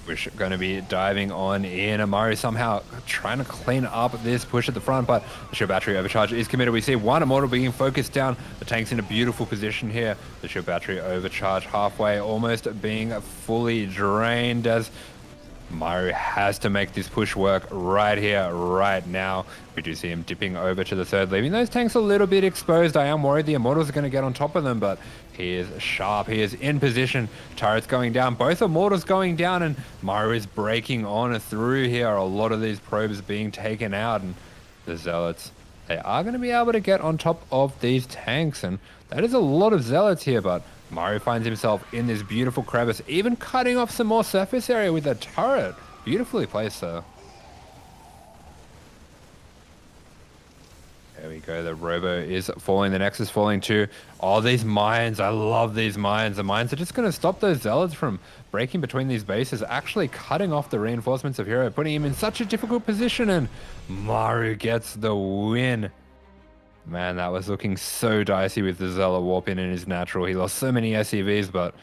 We're going to be diving on in. Maru somehow trying to clean up this push at the front, but the shield battery overcharge is committed. We see one immortal being focused down. The tank's in a beautiful position here. The shield battery overcharge halfway, almost being fully drained as Maru has to make this push work right here, right now. We do see him dipping over to the third, leaving those tanks a little bit exposed. I am worried the Immortals are going to get on top of them, but he is sharp. He is in position. Turrets going down. Both Immortals going down, and Maru is breaking on through here. A lot of these probes being taken out, and the Zealots, they are going to be able to get on top of these tanks, and that is a lot of Zealots here, but Maru finds himself in this beautiful crevice, even cutting off some more surface area with a turret. Beautifully placed there. There we go. The Robo is falling. The Nexus falling too. Oh, these mines. I love these mines. The mines are just going to stop those Zealots from breaking between these bases, actually cutting off the reinforcements of Hero, putting him in such a difficult position, and Maru gets the win. Man, that was looking so dicey with the Zealot warp in his natural. He lost so many SCVs, but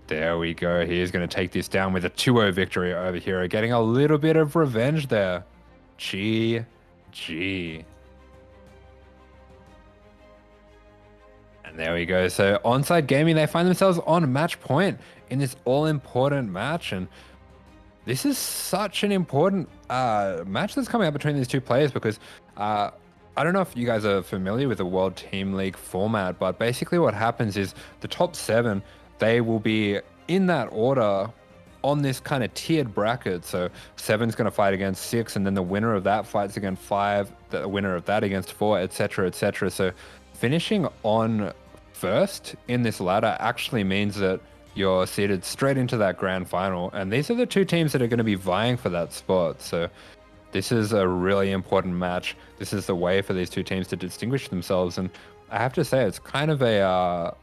there we go. He is going to take this down with a 2-0 victory over Hero, getting a little bit of revenge there. GG. And there we go. So Onsyde Gaming, they find themselves on match point in this all-important match, and this is such an important match that's coming up between these two players because I don't know if you guys are familiar with the World Team League format, but basically what happens is the top 7, they will be in that order on this kind of tiered bracket. So 7's going to fight against 6, and then the winner of that fights against 5, the winner of that against 4, etc., etc. So finishing on first in this ladder actually means that you're seeded straight into that grand final, and these are the 2 teams that are going to be vying for that spot. So this is a really important match. This is the way for these 2 teams to distinguish themselves, and I have to say it's kind of a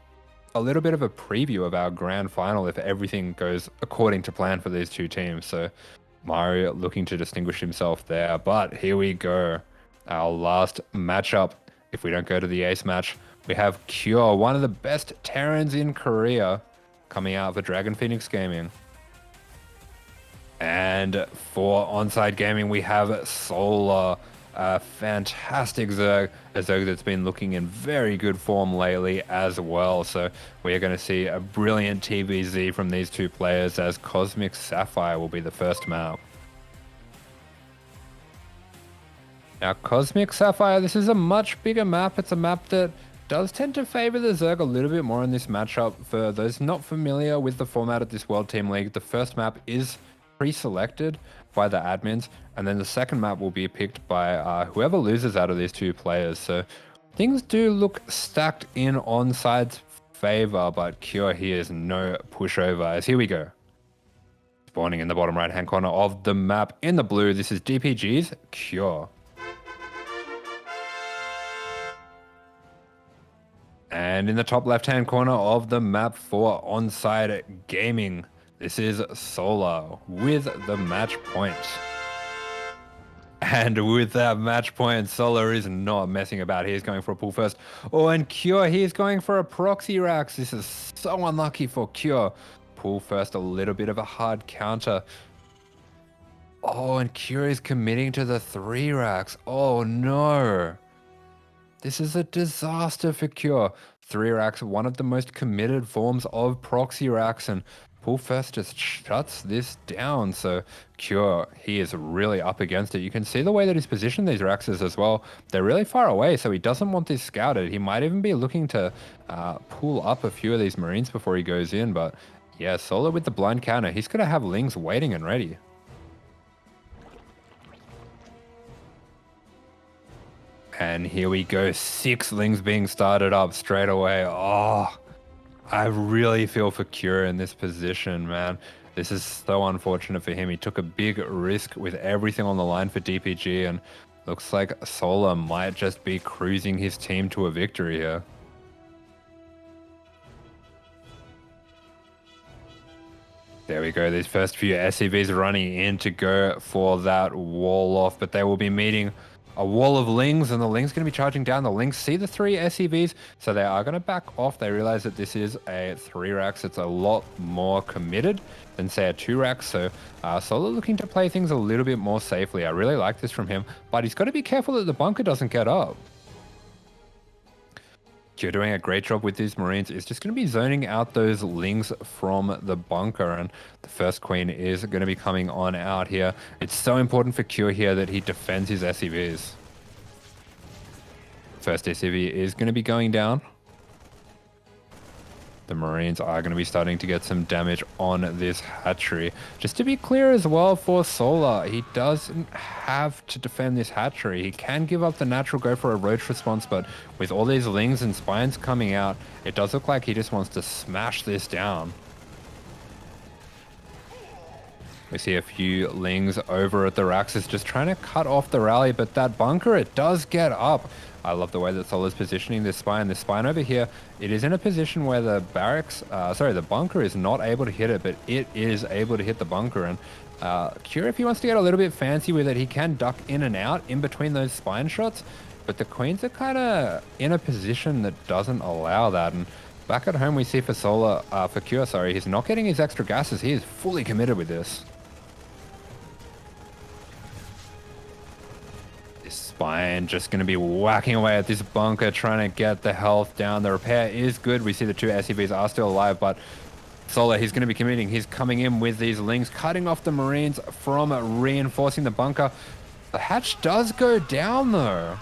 little bit of a preview of our grand final if everything goes according to plan for these 2 teams. So Maru looking to distinguish himself there, but here we go. Our last matchup. If we don't go to the ace match, we have Cure, one of the best Terrans in Korea, coming out for Dragon Phoenix Gaming. And for Onsyde Gaming, we have Solar, a fantastic Zerg, a Zerg that's been looking in very good form lately as well. So we are going to see a brilliant TVZ from these 2 players as Cosmic Sapphire will be the first map. Now, Cosmic Sapphire, this is a much bigger map. It's a map that does tend to favor the Zerg a little bit more in this matchup. For those not familiar with the format of this World Team League, the first map is pre-selected by the admins, and then the second map will be picked by whoever loses out of these 2 players. So things do look stacked in Onsyde's favor, but Cure here is no pushover. As here we go. Spawning in the bottom right hand corner of the map in the blue, this is DPG's Cure. And in the top left hand corner of the map for Onsyde Gaming, this is Solar with the match point. And with that match point, Solar is not messing about. He's going for a pull first. Oh, and Cure, he's going for a proxy racks. This is so unlucky for Cure. Pull first, a little bit of a hard counter. Oh, and Cure is committing to the 3 racks. Oh no. This is a disaster for Cure. 3 racks, one of the most committed forms of proxy racks, and Pull first just shuts this down. So Cure, he is really up against it. You can see the way that he's positioned these Raxes as well. They're really far away, so he doesn't want this scouted. He might even be looking to pull up a few of these Marines before he goes in. But yeah, Solar with the blind counter. He's going to have Lings waiting and ready. And here we go. 6 Lings being started up straight away. Oh, I really feel for Cure in this position, man. This is so unfortunate for him. He took a big risk with everything on the line for DPG, and looks like Solar might just be cruising his team to a victory here. There we go. These first few SCVs running in to go for that wall off, but they will be meeting a wall of Lings, and the Lings going to be charging down. The Lings see the 3 SCVs, so they are going to back off. They realize that this is a 3 Rax. It's a lot more committed than, say, a 2 Rax. So Solar looking to play things a little bit more safely. I really like this from him, but he's got to be careful that the bunker doesn't get up. You're doing a great job with these Marines. Is just going to be zoning out those Lings from the bunker, and the first Queen is going to be coming on out here. It's so important for Cure here that he defends his SCVs. First SCV is going to be going down. The Marines are going to be starting to get some damage on this hatchery. Just to be clear as well for Solar, he doesn't have to defend this hatchery. He can give up the natural go for a roach response, but with all these Lings and Spines coming out, it does look like he just wants to smash this down. We see a few Lings over at the Raxus just trying to cut off the rally, but that bunker, it does get up. I love the way that Solar's positioning this Spine. This Spine over here, it is in a position where the the bunker is not able to hit it, but it is able to hit the bunker. And Cure, if he wants to get a little bit fancy with it, he can duck in and out in between those Spine shots, but the Queens are kind of in a position that doesn't allow that. And back at home, we see for Solar, for Cure, sorry, he's not getting his extra gases. He is fully committed with this. Spine just going to be whacking away at this bunker, trying to get the health down. The repair is good. We see the 2 SCVs are still alive, but Solar, he's going to be committing. He's coming in with these Lings, cutting off the Marines from reinforcing the bunker. The hatch does go down, though.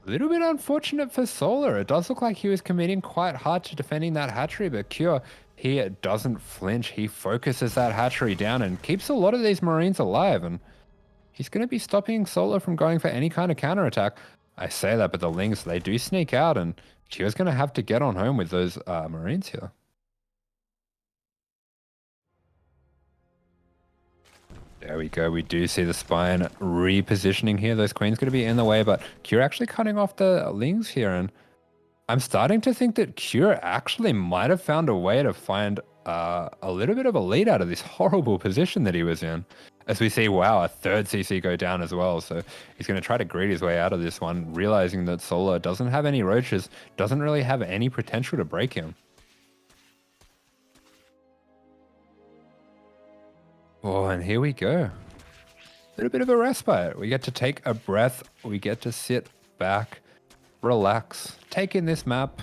A little bit unfortunate for Solar. It does look like he was committing quite hard to defending that hatchery, but Cure, he doesn't flinch. He focuses that hatchery down and keeps a lot of these Marines alive. And he's going to be stopping Solar from going for any kind of counterattack. I say that, but the Lings, they do sneak out, and Cure's going to have to get on home with those Marines here. There we go. We do see the Spine repositioning here. Those Queens going to be in the way, but Cure actually cutting off the Lings here. And I'm starting to think that Cure actually might have found a way to find a little bit of a lead out of this horrible position that he was in. As we see, wow, a 3rd CC go down as well. So he's going to try to greed his way out of this one, realizing that Solar doesn't have any roaches, doesn't really have any potential to break him. Oh, and here we go. A little bit of a respite. We get to take a breath. We get to sit back, relax, take in this map.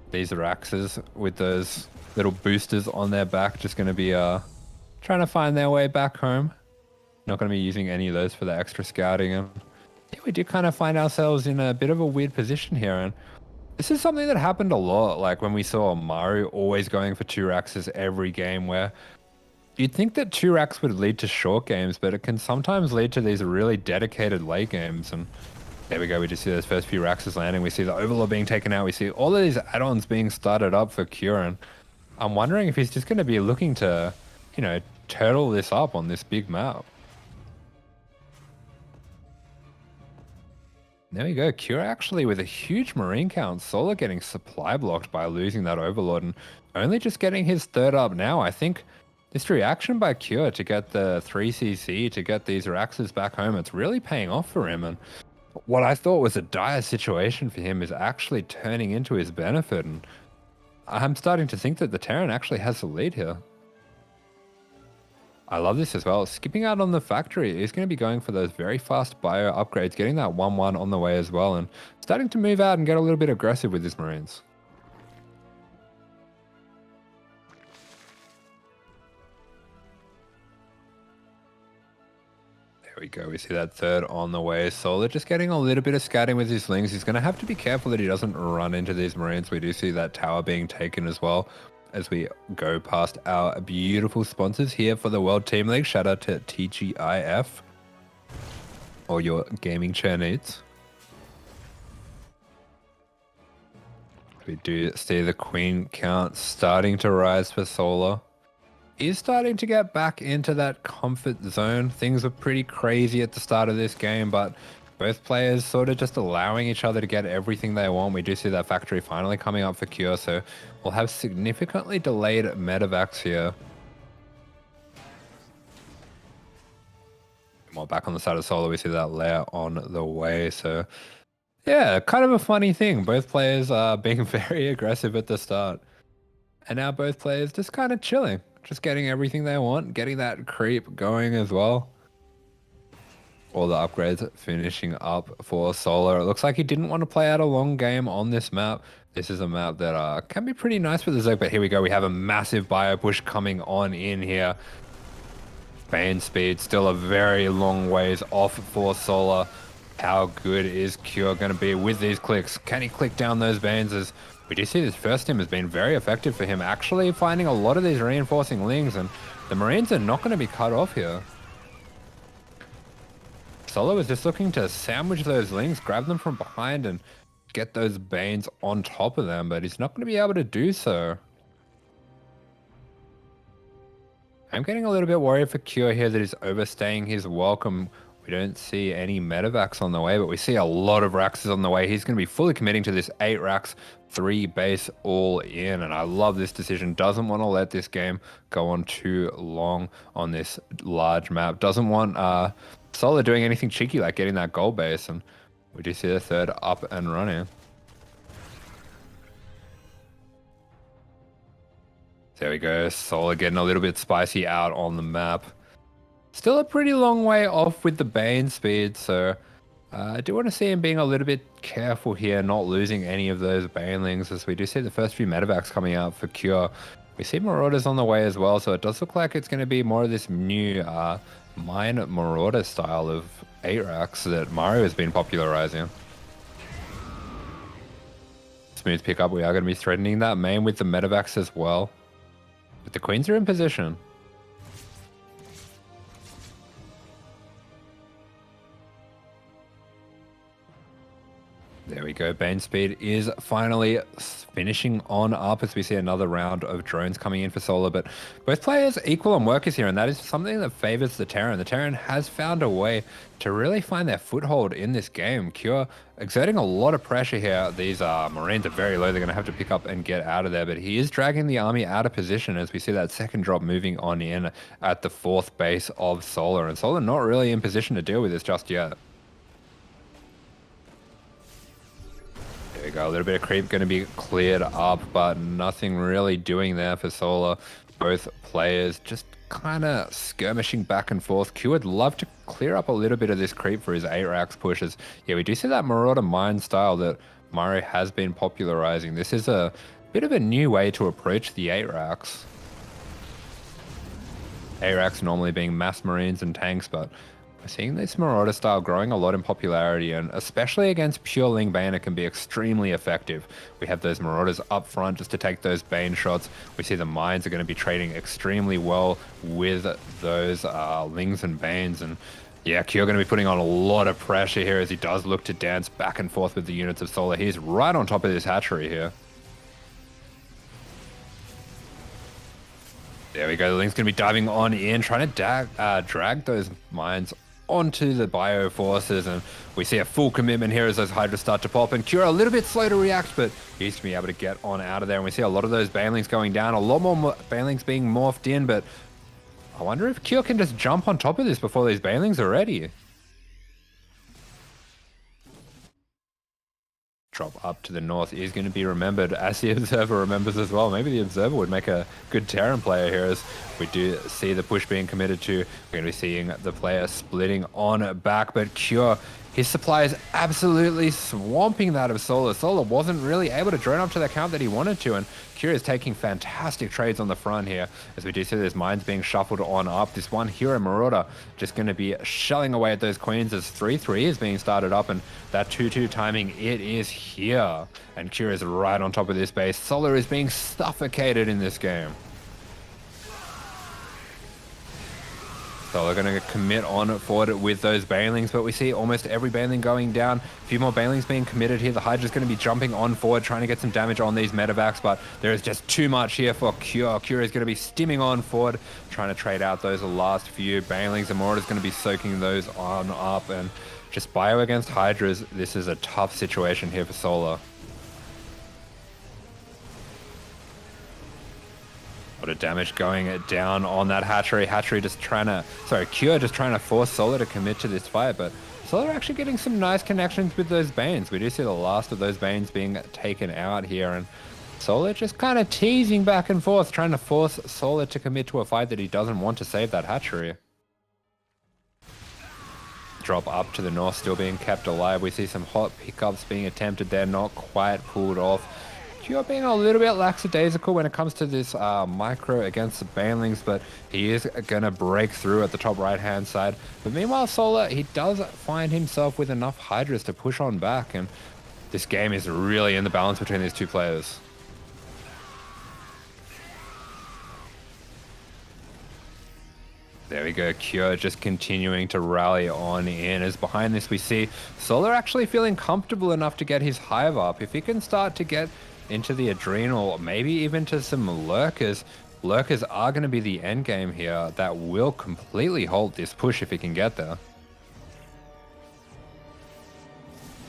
These Raxes with those little boosters on their back just going to be trying to find their way back home. Not going to be using any of those for the extra scouting. And yeah, we do kind of find ourselves in a bit of a weird position here. And this is something that happened a lot, like when we saw Maru always going for 2 Raxes every game, where you'd think that 2 Rax would lead to short games, but it can sometimes lead to these really dedicated late games. And there we go. We just see those first few Raxes landing. We see the Overlord being taken out. We see all of these add-ons being started up for Cure. And I'm wondering if he's just going to be looking to, you know, turtle this up on this big map. There we go. Cure actually with a huge Marine count. Solar getting supply blocked by losing that Overlord and only just getting his 3rd up now. I think this reaction by Cure to get the 3cc, to get these Raxes back home, it's really paying off for him. And what I thought was a dire situation for him is actually turning into his benefit. And I'm starting to think that the Terran actually has the lead here. I love this as well. Skipping out on the factory, he's going to be going for those very fast bio upgrades, getting that 1-1 on the way as well, and starting to move out and get a little bit aggressive with his Marines. There we go. We see that third on the way. Solar just getting a little bit of scouting with his lings. He's going to have to be careful that he doesn't run into these Marines. We do see that tower being taken as well as we go past our beautiful sponsors here for the World Team League. Shout out to TGIF. All your gaming chair needs. We do see the queen count starting to rise for Solar. He's starting to get back into that comfort zone. Things were pretty crazy at the start of this game, but both players sort of just allowing each other to get everything they want. We do see that factory finally coming up for Cure, so we'll have significantly delayed medevacs here. Well, back on the side of Solar, we see that layer on the way, so yeah, kind of a funny thing. Both players are being very aggressive at the start. And now both players just kind of chilling. Just getting everything they want. Getting that creep going as well. All the upgrades finishing up for Solar. It looks like he didn't want to play out a long game on this map. This is a map that can be pretty nice for the Zerg. But here we go. We have a massive bio push coming on in here. Bane speed still a very long ways off for Solar. How good is Cure going to be with these clicks? Can he click down those Banes? As we do see this first team has been very effective for him, actually finding a lot of these reinforcing lings, and the Marines are not going to be cut off here. Solo is just looking to sandwich those lings, grab them from behind, and get those Banes on top of them, but he's not going to be able to do so. I'm getting a little bit worried for Cure here that he's overstaying his welcome. We don't see any medevacs on the way, but we see a lot of Raxes on the way. He's going to be fully committing to this 8 Rax, 3 base all in, and I love this decision. Doesn't want to let this game go on too long on this large map. Doesn't want Solar doing anything cheeky like getting that gold base, and we do see the third up and running. There we go. Solar getting a little bit spicy out on the map. Still a pretty long way off with the Bane speed, so I do want to see him being a little bit careful here, not losing any of those Banelings, as we do see the first few medevacs coming out for Cure. We see Marauders on the way as well, so it does look like it's going to be more of this new Mine Marauder style of 8-Rax that Maru has been popularizing. Smooth pickup, we are going to be threatening that main with the medevacs as well. But the Queens are in position. There we go. Bane speed is finally finishing on up as we see another round of drones coming in for Solar. But both players equal on workers here, and that is something that favors the Terran. The Terran has found a way to really find their foothold in this game. Cure exerting a lot of pressure here. These Marines are very low. They're going to have to pick up and get out of there. But he is dragging the army out of position as we see that second drop moving on in at the 4th base of Solar. And Solar not really in position to deal with this just yet. There we go, a little bit of creep going to be cleared up, but nothing really doing there for Solar. Both players just kind of skirmishing back and forth. Q would love to clear up a little bit of this creep for his 8-Rax pushes. Yeah, we do see that Marauder mine style that Maru has been popularizing. This is a bit of a new way to approach the 8-Rax. 8-Rax normally being mass Marines and tanks, but we're seeing this Marauder style growing a lot in popularity, and especially against pure Ling Bane, it can be extremely effective. We have those Marauders up front just to take those Bane shots. We see the mines are going to be trading extremely well with those Lings and Banes, and yeah, Cure going to be putting on a lot of pressure here as he does look to dance back and forth with the units of Solar. He's right on top of this hatchery here. There we go, the Ling's going to be diving on in, trying to drag those mines onto the bio forces, and we see a full commitment here as those Hydras start to pop, and Cure a little bit slow to react, but he's to be able to get on out of there, and we see a lot of those Banelings going down, a lot more Banelings being morphed in, but I wonder if Cure can just jump on top of this before these Banelings are ready. Drop up to the north is going to be remembered, as the Observer remembers as well. Maybe the Observer would make a good Terran player here, as we do see the push being committed to. We're going to be seeing the player splitting on back, but Cure his supply is absolutely swamping that of Solar. Solar wasn't really able to drone up to the count that he wanted to, and Kira is taking fantastic trades on the front here, as we do see those mines being shuffled on up. This one Hero Marauder just going to be shelling away at those queens as 3-3 is being started up, and that 2-2 timing, it is here. And Kira is right on top of this base. Solar is being suffocated in this game. So they're going to commit on forward with those Banelings, but we see almost every Baneling going down. A few more Banelings being committed here. The Hydra's going to be jumping on forward, trying to get some damage on these medevacs, but there is just too much here for Cure. Cure is going to be stimming on forward, trying to trade out those last few Banelings. And Marauders going to be soaking those on up, and just bio against Hydras. This is a tough situation here for Solar. A lot of damage going down on that hatchery. Hatchery just trying to, Cure just trying to force Solar to commit to this fight, but Solar actually getting some nice connections with those Banes. We do see the last of those Banes being taken out here, and Solar just kind of teasing back and forth, trying to force Solar to commit to a fight that he doesn't want to save that hatchery. Drop up to the north, still being kept alive. We see some hot pickups being attempted there, not quite pulled off. Cure being a little bit lackadaisical when it comes to this micro against the Banelings, but he is going to break through at the top right-hand side. But meanwhile, Solar, he does find himself with enough Hydras to push on back, and this game is really in the balance between these two players. There we go, Cure just continuing to rally on in. As behind this we see Solar actually feeling comfortable enough to get his Hive up. If he can start to get into the Adrenal, maybe even to some Lurkers. Lurkers are going to be the end game here. That will completely halt this push if he can get there.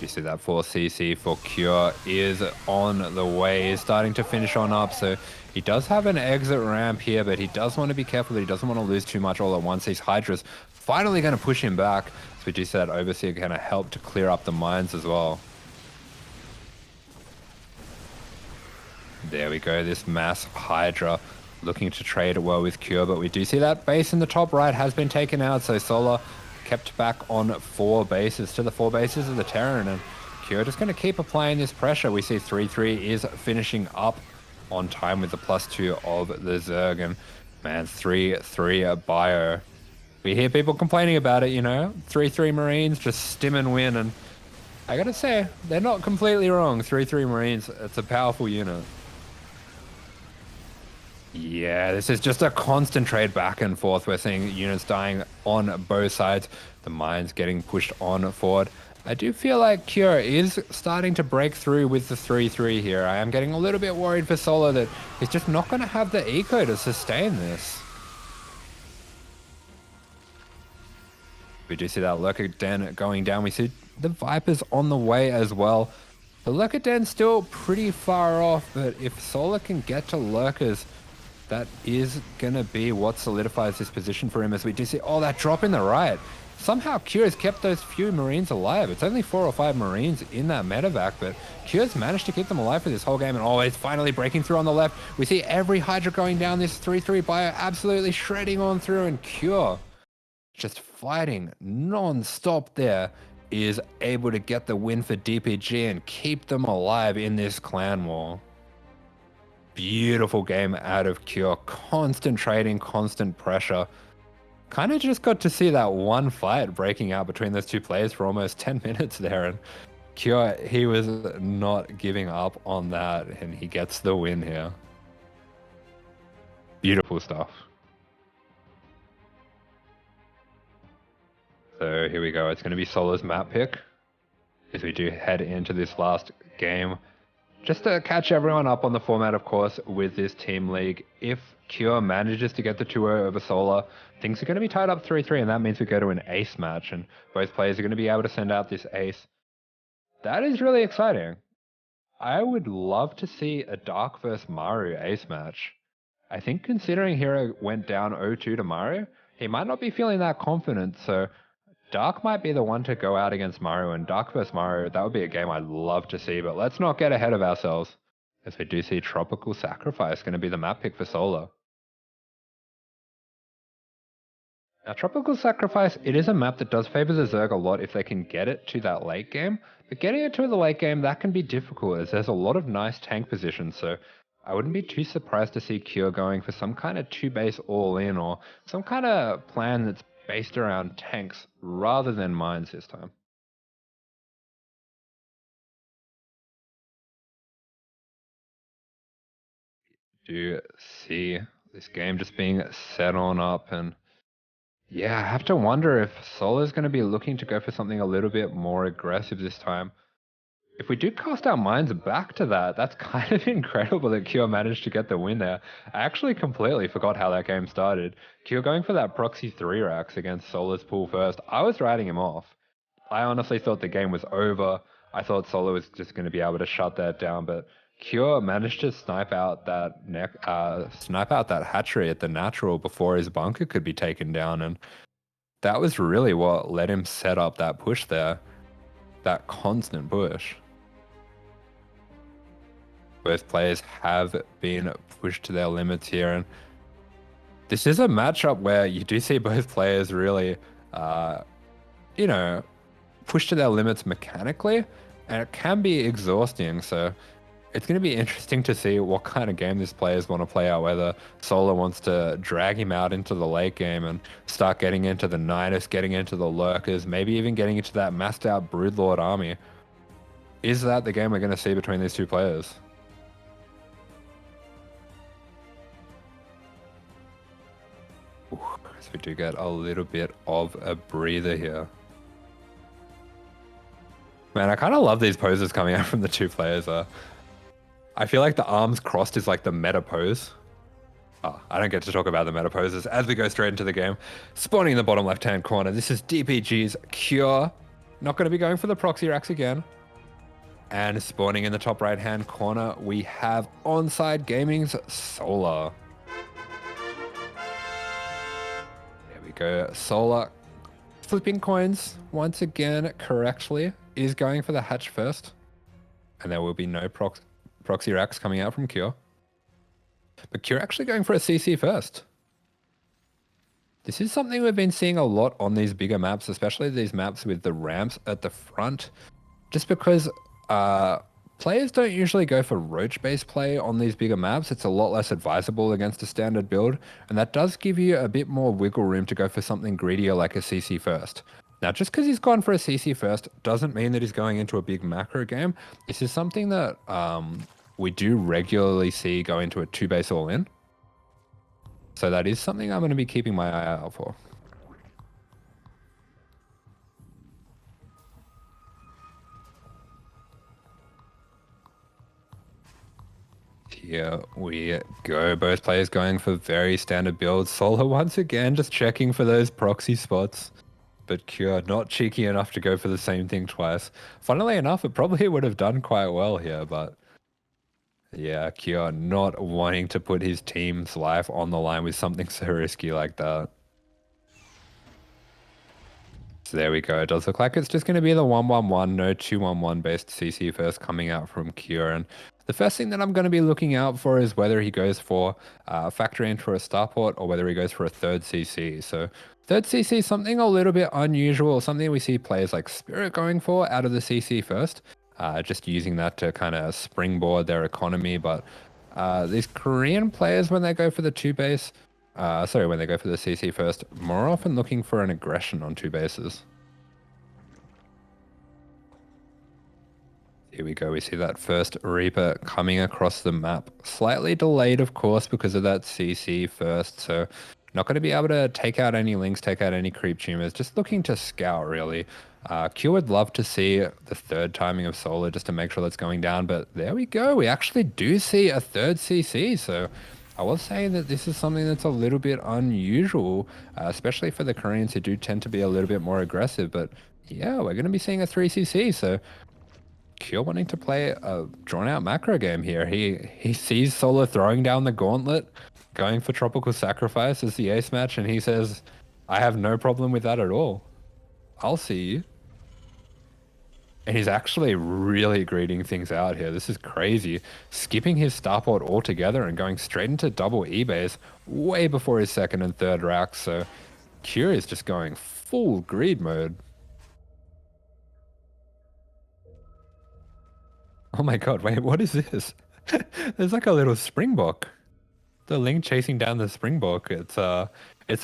You see that 4cc for Cure is on the way, is starting to finish on up. So he does have an exit ramp here, but he does want to be careful that he doesn't want to lose too much all at once. These Hydras finally going to push him back. So we do see that Overseer going to help to clear up the mines as well. There we go, this mass Hydra looking to trade well with Cure, but we do see that base in the top right has been taken out, so Solar kept back on 4 bases to the 4 bases of the Terran, and Cure just going to keep applying this pressure. We see 3-3 is finishing up on time with the +2 of the Zerg, and man, 3-3 bio. We hear people complaining about it, you know, 3-3 Marines just stim and win, and I gotta say, they're not completely wrong. 3-3 Marines, it's a powerful unit. Yeah, this is just a constant trade back and forth. We're seeing units dying on both sides. The mines getting pushed on forward. I do feel like Cure is starting to break through with the 3-3 here. I am getting a little bit worried for Solar that he's just not going to have the eco to sustain this. We do see that Lurker Den going down. We see the Vipers on the way as well. The Lurker Den's still pretty far off, but if Solar can get to Lurkers, that is going to be what solidifies this position for him, as we do see, oh, that drop in the right. Somehow Cure has kept those few Marines alive. It's only 4 or 5 Marines in that medevac, but Cure's managed to keep them alive for this whole game, and oh, he's finally breaking through on the left. We see every Hydra going down, this 3-3 bio absolutely shredding on through, and Cure just fighting non-stop there, is able to get the win for DPG and keep them alive in this clan war. Beautiful game out of Cure. Constant trading, constant pressure. Kind of just got to see that one fight breaking out between those two players for almost 10 minutes there. And Cure, he was not giving up on that, and he gets the win here. Beautiful stuff. So here we go. It's going to be Solar's map pick as we do head into this last game. Just to catch everyone up on the format, of course, with this team league, if Cure manages to get the 2-0 over Solar, things are going to be tied up 3-3, and that means we go to an ace match, and both players are going to be able to send out this ace. That is really exciting. I would love to see a Dark vs Maru ace match. I think considering Hero went down 0-2 to Maru, he might not be feeling that confident, so Dark might be the one to go out against Maru, and Dark vs Maru, that would be a game I'd love to see, but let's not get ahead of ourselves, as we do see Tropical Sacrifice going to be the map pick for Solar. Now, Tropical Sacrifice, it is a map that does favor the Zerg a lot if they can get it to that late game. But getting it to the late game, that can be difficult as there's a lot of nice tank positions. So I wouldn't be too surprised to see Cure going for some kind of 2-base all-in or some kind of plan that's based around tanks rather than mines this time. Do see this game just being set on up, and yeah, I have to wonder if Solo's going to be looking to go for something a little bit more aggressive this time. If we do cast our minds back to that, that's kind of incredible that Cure managed to get the win there. I actually completely forgot how that game started. Cure going for that proxy 3 racks against Solo's pool first. I was writing him off. I honestly thought the game was over. I thought Solo was just going to be able to shut that down, but Cure managed to snipe out that hatchery at the natural before his bunker could be taken down, and that was really what let him set up that push there, that constant push. Both players have been pushed to their limits here, and this is a matchup where you do see both players really, push to their limits mechanically, and it can be exhausting. So it's going to be interesting to see what kind of game these players want to play out, whether Solo wants to drag him out into the late game and start getting into the Nidus, getting into the Lurkers, maybe even getting into that massed out Broodlord army. Is that the game we're going to see between these two players? Ooh, so we do get a little bit of a breather here. Man, I kind of love these poses coming out from the two players. I feel like the arms crossed is like the meta pose. Oh, I don't get to talk about the meta poses as we go straight into the game. Spawning in the bottom left-hand corner, this is DPG's Cure. Not going to be going for the proxy racks again. And spawning in the top right-hand corner, we have Onsyde Gaming's Solar. There we go, Solar. Flipping coins once again correctly. Is going for the hatch first. And there will be no proxy racks coming out from Cure. But Cure actually going for a CC first. This is something we've been seeing a lot on these bigger maps, especially these maps with the ramps at the front. Just because players don't usually go for roach-based play on these bigger maps. It's a lot less advisable against a standard build. And that does give you a bit more wiggle room to go for something greedier like a CC first. Now, just because he's gone for a CC first doesn't mean that he's going into a big macro game. This is something that we do regularly see go into a 2-base all-in. So that is something I'm going to be keeping my eye out for. Here we go. Both players going for very standard builds. Solo once again just checking for those proxy spots. But Cure not cheeky enough to go for the same thing twice. Funnily enough, it probably would have done quite well here, but yeah, Cure not wanting to put his team's life on the line with something so risky like that. So there we go. It does look like it's just going to be the 1-1-1, no 2-1-1 based CC first coming out from Cure. And the first thing that I'm going to be looking out for is whether he goes for factory in for a starport or whether he goes for a third CC. So third CC is something a little bit unusual, something we see players like Spirit going for out of the CC first, just using that to kind of springboard their economy. But these Korean players, when they go for the when they go for the CC first, more often looking for an aggression on 2 bases. Here we go, we see that first Reaper coming across the map. Slightly delayed, of course, because of that CC first, so not going to be able to take out any links, take out any creep tumors, just looking to scout, really. Q would love to see the third timing of Solar just to make sure that's going down, but there we go. We actually do see a third CC, so I was saying that this is something that's a little bit unusual, especially for the Koreans who do tend to be a little bit more aggressive, but yeah, we're going to be seeing a 3CC, so Q wanting to play a drawn-out macro game here. He sees Solar throwing down the gauntlet, going for Tropical Sacrifice as the ace match, and he says, I have no problem with that at all. I'll see you. And he's actually really greeting things out here. This is crazy. Skipping his starport altogether and going straight into double E-base way before his second and third racks. So Cure is just going full greed mode. Oh my god, wait, what is this? There's like a little springbok. The Ling chasing down the springbok. It's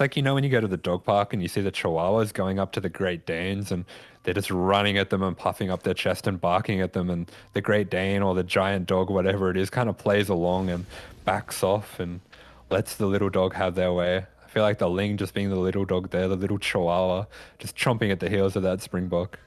like, you know, when you go to the dog park and you see the chihuahuas going up to the Great Danes and they're just running at them and puffing up their chest and barking at them, and the Great Dane or the giant dog, whatever it is, kind of plays along and backs off and lets the little dog have their way. I feel like the Ling just being the little dog there, the little chihuahua, just chomping at the heels of that springbok.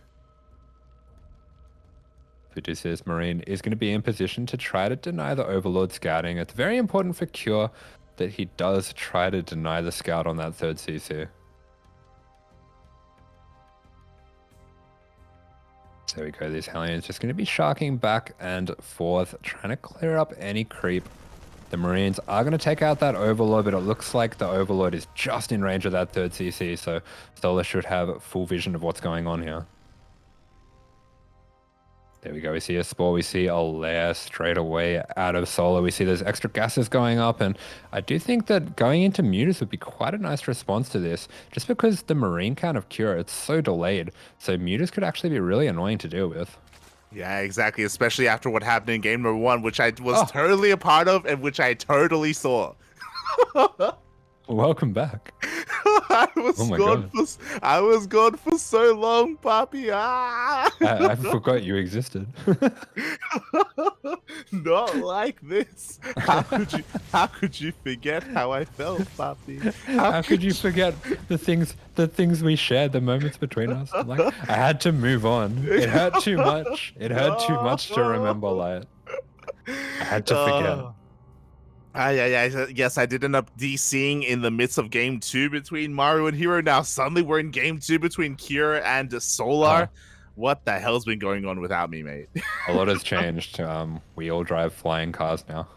Odysseus Marine is going to be in position to try to deny the Overlord scouting. It's very important for Cure that he does try to deny the scout on that third CC. So there we go. This Hellion is just going to be sharking back and forth, trying to clear up any creep. The Marines are going to take out that Overlord, but it looks like the Overlord is just in range of that third CC, so Solar should have full vision of what's going on here. There we go. We see a Spore. We see a lair straight away out of Solar. We see those extra gases going up. And I do think that going into Mutas would be quite a nice response to this, just because the Marine count of Cure, it's so delayed. So Mutas could actually be really annoying to deal with. Yeah, exactly. Especially after what happened in game number 1, which I was totally a part of and which I totally saw. Welcome back. I was gone for so long, Papi. I forgot you existed. Not like this. How could you forget how I felt, Papi? How could you forget the things we shared, the moments between us? Like, I had to move on. It hurt too much. It hurt too much to remember, like, I had to forget. Yes, I did end up DCing in the midst of game 2 between Maru and Hero. Now suddenly we're in game 2 between Cure and Solar. What the hell's been going on without me, mate? A lot has changed. We all drive flying cars now.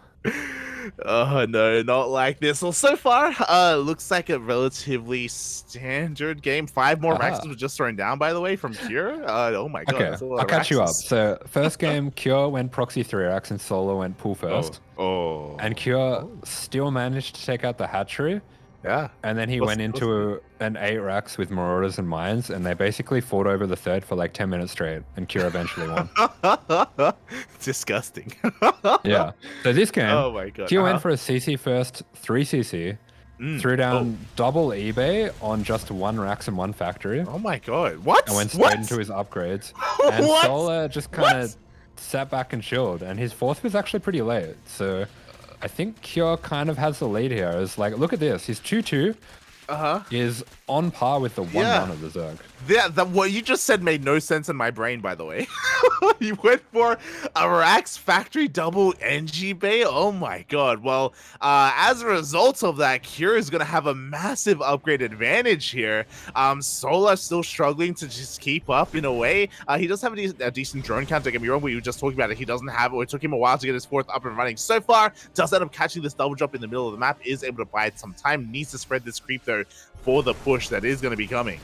Oh no, not like this. Well, so far, looks like a relatively standard game. 5 more Raxes were just thrown down, by the way, from Cure. Oh my god. Okay, I'll catch you up. So first game, Cure went proxy 3 Rax and Solo went pool first. And Cure still managed to take out the hatchery. Yeah. And then he went into an 8 Rax with Marauders and Mines, and they basically fought over the third for like 10 minutes straight, and Cure eventually won. Disgusting. Yeah. So this game, oh my god, Cure went for a CC first, 3 CC, threw down double eBay on just 1 Rax and 1 factory. Oh my god, what? And went straight into his upgrades. And Solar just kind of sat back and chilled, and his 4th was actually pretty late, so I think Cure kind of has the lead here. It's like, look at this. His 2-2 is on par with the 1-1 of the Zerg. Yeah, what you just said made no sense in my brain, by the way. He went for a Rax factory double NG Bay. Oh my god. Well, as a result of that, Cure is going to have a massive upgrade advantage here. Solar still struggling to just keep up in a way. He does have a decent drone count. Don't get me wrong, we were just talking about it. He doesn't have it. It took him a while to get his 4th up and running. So far, does end up catching this double jump in the middle of the map. Is able to buy it some time. Needs to spread this creep, though, for the push that is going to be coming.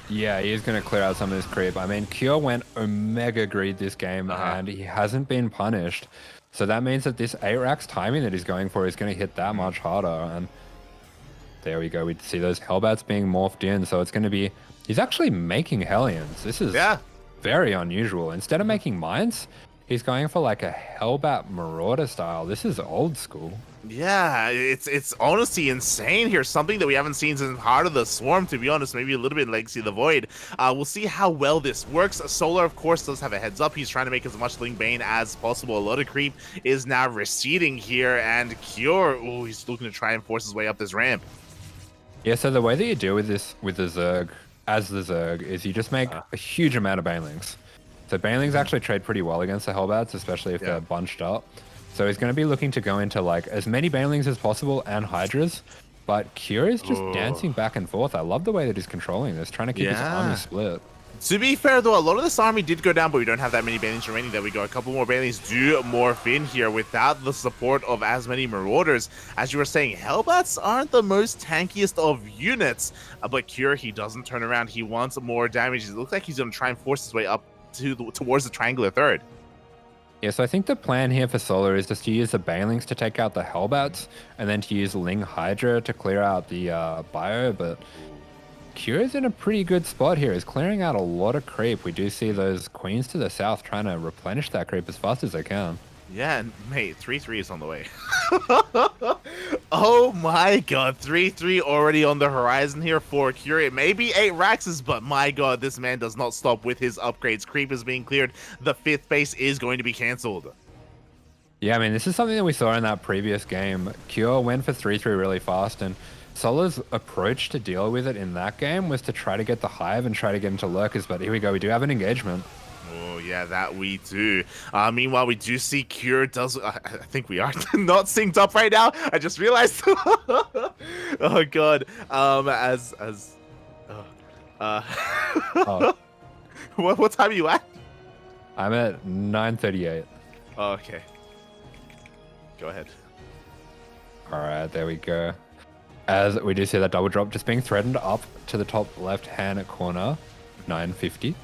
Yeah, he is going to clear out some of this creep. I mean, Cure went Omega Greed this game, and he hasn't been punished. So that means that this 8 Rax timing that he's going for is going to hit that much harder. And there we go. We see those Hellbats being morphed in. So it's going to be... He's actually making Hellions. This is very unusual. Instead of making Mines, he's going for like a Hellbat Marauder style. This is old school. Yeah, it's honestly insane here. Something that we haven't seen since Heart of the Swarm, to be honest. Maybe a little bit Legacy of the Void. We'll see how well this works. Solar, of course, does have a heads up. He's trying to make as much Ling Bane as possible. A lot of creep is now receding here, and Cure, he's looking to try and force his way up this ramp. Yeah, so the way that you deal with this with the Zerg, as the Zerg, is you just make a huge amount of Banelings. So Banelings actually trade pretty well against the Hellbats, especially if they're bunched up. So he's going to be looking to go into like as many Banelings as possible and Hydras, but Cure is just dancing back and forth. I love the way that he's controlling this, trying to keep his army split. To be fair, though, a lot of this army did go down, but we don't have that many Banelings remaining. There we go. A couple more Banelings do morph in here without the support of as many Marauders. As you were saying, Hellbats aren't the most tankiest of units, but Cure, he doesn't turn around. He wants more damage. It looks like he's going to try and force his way up towards the triangular third. Yeah, so I think the plan here for Solar is just to use the Banelings to take out the Hellbats, and then to use Ling Hydra to clear out the bio, but Kira's in a pretty good spot here. He's clearing out a lot of creep. We do see those queens to the south trying to replenish that creep as fast as they can. Yeah, and mate, 3-3 is on the way. Oh my god, 3-3 already on the horizon here for Cure. Maybe 8 Raxes, but my god, this man does not stop with his upgrades. Creep is being cleared. The 5th base is going to be cancelled. Yeah, I mean, this is something that we saw in that previous game. Cure went for 3-3 really fast, and Solar's approach to deal with it in that game was to try to get the Hive and try to get into Lurkers, but here we go, we do have an engagement. Oh, yeah, that we do. Meanwhile, we do see Cure does... I think we are not synced up right now. I just realized. Oh, God. Uh, Oh, what time are you at? I'm at 9:38. Oh, okay. Go ahead. All right, there we go. As we do see that double drop just being threatened up to the top left-hand corner, 950.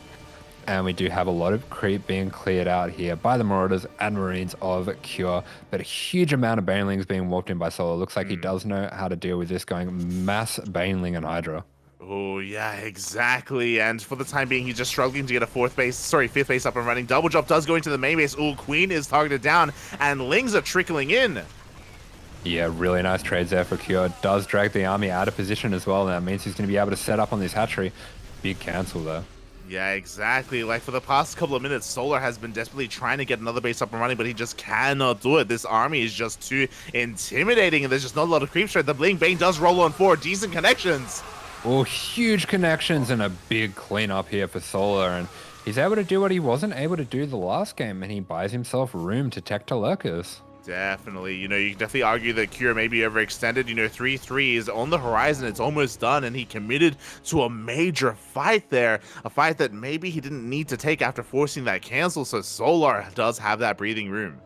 And we do have a lot of creep being cleared out here by the Marauders and Marines of Cure, but a huge amount of Banelings being walked in by Solar. Looks like he does know how to deal with this, going mass Baneling and Hydra. Oh, yeah, exactly. And for the time being, he's just struggling to get a 5th base up and running. Double drop does go into the main base. Oh, Queen is targeted down, and Lings are trickling in. Yeah, really nice trades there for Cure. Does drag the army out of position as well. And that means he's going to be able to set up on this hatchery. Big cancel there. Yeah, exactly. Like, for the past couple of minutes, Solar has been desperately trying to get another base up and running, but he just cannot do it. This army is just too intimidating, and there's just not a lot of creep strength. The Bling Bane does roll on forward. Decent connections. Oh, huge connections and a big cleanup here for Solar. And he's able to do what he wasn't able to do the last game, and he buys himself room to tech to Lurkers. Definitely. You can definitely argue that Cure may be overextended. 3-3 is on the horizon. It's almost done, and he committed to a major fight there. A fight that maybe he didn't need to take after forcing that cancel, so Solar does have that breathing room.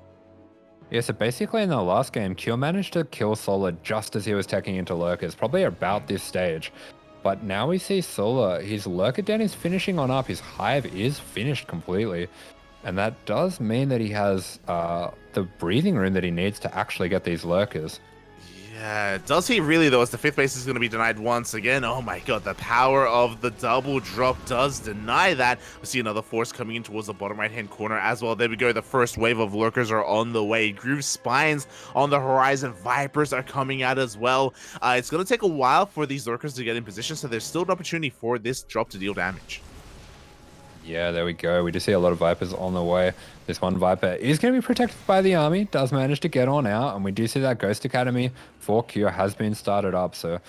Yeah, so basically in the last game, Cure managed to kill Solar just as he was teching into Lurkers, probably about this stage. But now we see Solar, his Lurker Den is finishing on up, his Hive is finished completely. And that does mean that he has the breathing room that he needs to actually get these Lurkers. Yeah, does he really though, as the 5th base is going to be denied once again? Oh my god, the power of the double drop does deny that. We see another force coming in towards the bottom right-hand corner as well. There we go, the first wave of Lurkers are on the way. Groove Spines on the horizon, Vipers are coming out as well. It's going to take a while for these Lurkers to get in position, so there's still an opportunity for this drop to deal damage. Yeah, there we go. We do see a lot of Vipers on the way. This one Viper is going to be protected by the army, does manage to get on out, and we do see that Ghost Academy for Cure has been started up, so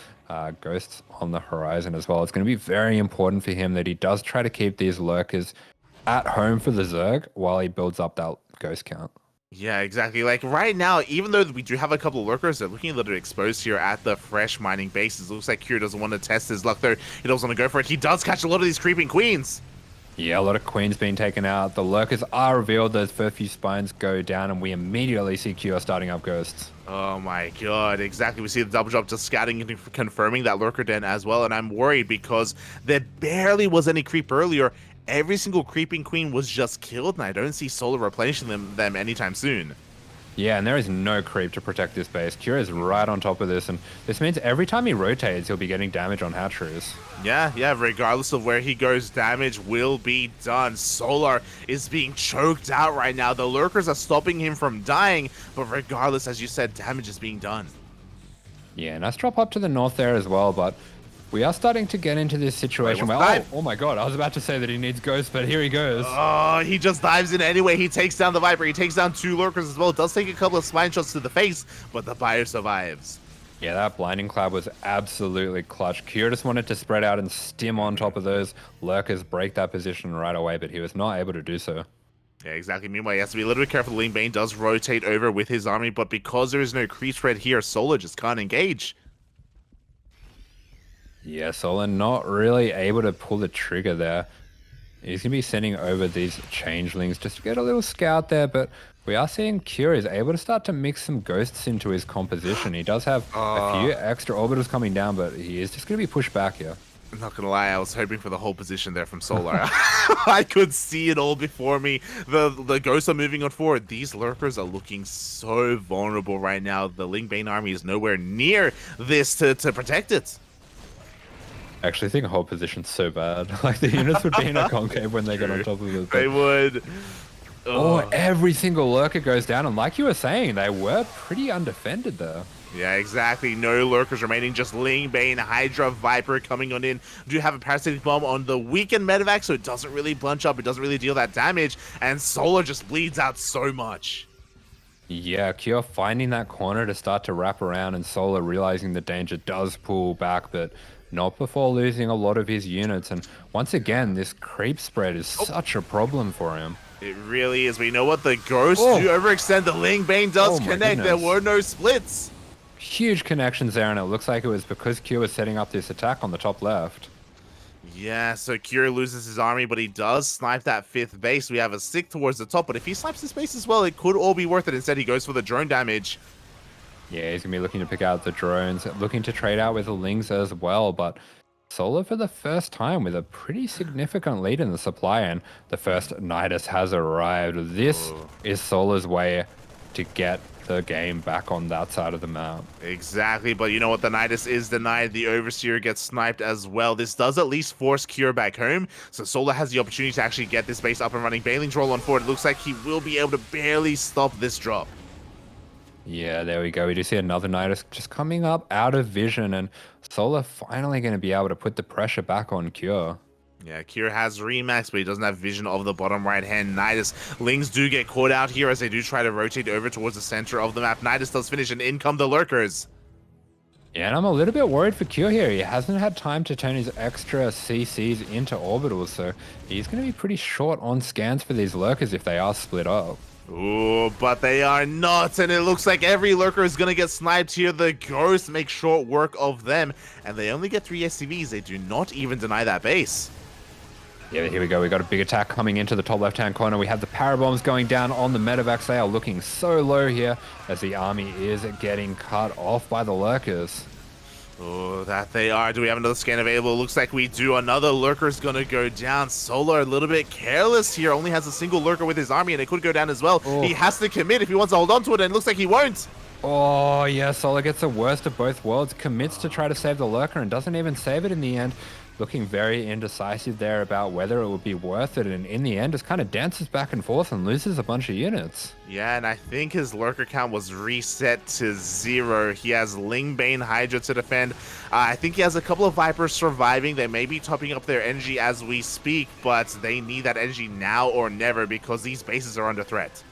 Ghosts on the horizon as well. It's going to be very important for him that he does try to keep these Lurkers at home for the Zerg while he builds up that Ghost count. Yeah, exactly. Like right now, even though we do have a couple of Lurkers, they're looking a little exposed here at the fresh mining bases. It looks like Cure doesn't want to test his luck there. He doesn't want to go for it. He does catch a lot of these creeping queens. Yeah, a lot of queens being taken out. The Lurkers are revealed. Those first few spines go down, and we immediately see Cure starting up Ghosts. Oh my god, exactly. We see the double drop just scouting and confirming that Lurker Den as well, and I'm worried because there barely was any creep earlier. Every single creeping queen was just killed, and I don't see Solar replenishing them anytime soon. Yeah, and there is no creep to protect this base. Cure is right on top of this, and this means every time he rotates, he'll be getting damage on hatcheries. Yeah, regardless of where he goes, damage will be done. Solar is being choked out right now. The Lurkers are stopping him from dying, but regardless, as you said, damage is being done. Yeah, nice drop up to the north there as well, but we are starting to get into this situation where, oh my god, I was about to say that he needs Ghost, but here he goes. Oh, he just dives in anyway. He takes down the Viper. He takes down 2 Lurkers as well. It does take a couple of spine shots to the face, but the buyer survives. Yeah, that Blinding Cloud was absolutely clutch. Cure just wanted to spread out and stim on top of those Lurkers, break that position right away, but he was not able to do so. Yeah, exactly. Meanwhile, he has to be a little bit careful. Ling Bane does rotate over with his army, but because there is no creep spread here, Solar just can't engage. Yeah, Solar not really able to pull the trigger there. He's going to be sending over these changelings just to get a little scout there, but we are seeing Cure is able to start to mix some ghosts into his composition. He does have a few extra orbitals coming down, but he is just going to be pushed back here. I'm not gonna lie, I was hoping for the whole position there from Solar. I could see it all before me. The ghosts are moving on forward. These lurkers are looking so vulnerable right now. The Lingbane army is nowhere near this to protect it. I actually think hold position's so bad. Like the units would be in a concave when they get on top of it. They would. Oh, every single lurker goes down, and like you were saying, they were pretty undefended there. Yeah, exactly. No lurkers remaining, just Lingbane, Hydra, Viper coming on in. Do have a parasitic bomb on the weakened medevac, so it doesn't really bunch up, it doesn't really deal that damage, and Solar just bleeds out so much. Yeah, Cure finding that corner to start to wrap around, and Solar realizing the danger does pull back, but not before losing a lot of his units. And once again, this creep spread is such a problem for him. It really is. We know what the ghosts do overextend. The Lingbane does connect. There were no splits. Huge connections there, and it looks like it was because Q was setting up this attack on the top left. Yeah, so Kira loses his army, but he does snipe that 5th base. We have a stick towards the top, but if he snipes this base as well, it could all be worth it. Instead, he goes for the drone damage. Yeah, he's going to be looking to pick out the drones, looking to trade out with the Lings as well, but Solar for the first time with a pretty significant lead in the supply, and the first Nidus has arrived. This is Solar's way to get the game back on that side of the map. Exactly, but you know what? The Nidus is denied. The Overseer gets sniped as well. This does at least force Cure back home, so Solar has the opportunity to actually get this base up and running. Bailing's roll on forward. It looks like he will be able to barely stop this drop. Yeah, there we go. We do see another Nidus just coming up out of vision, and Solar finally going to be able to put the pressure back on Cure. Yeah, Kira has Remax, but he doesn't have vision of the bottom right-hand Nidus. Lings do get caught out here as they do try to rotate over towards the center of the map. Nidus does finish, and in come the lurkers. Yeah, and I'm a little bit worried for Cure here. He hasn't had time to turn his extra CCs into orbitals, so he's going to be pretty short on scans for these lurkers if they are split up. Ooh, but they are not, and it looks like every lurker is going to get sniped here. The ghosts make short work of them, and they only get 3 SCVs. They do not even deny that base. Yeah, here we go. We got a big attack coming into the top left-hand corner. We have the parabombs going down on the medevacs. They are looking so low here as the army is getting cut off by the lurkers. Oh, that they are. Do we have another scan available? Looks like we do. Another lurker's gonna go down. Solar a little bit careless here. Only has a single lurker with his army, and it could go down as well. He has to commit if he wants to hold on to it, and it looks like he won't. Oh, yeah, Solar gets the worst of both worlds. Commits to try to save the lurker and doesn't even save it in the end. Looking very indecisive there about whether it would be worth it, and in the end just kind of dances back and forth and loses a bunch of units. Yeah, and I think his lurker count was reset to 0. He has Lingbane Hydra to defend. I think he has a couple of Vipers surviving. They may be topping up their energy as we speak, but they need that energy now or never because these bases are under threat.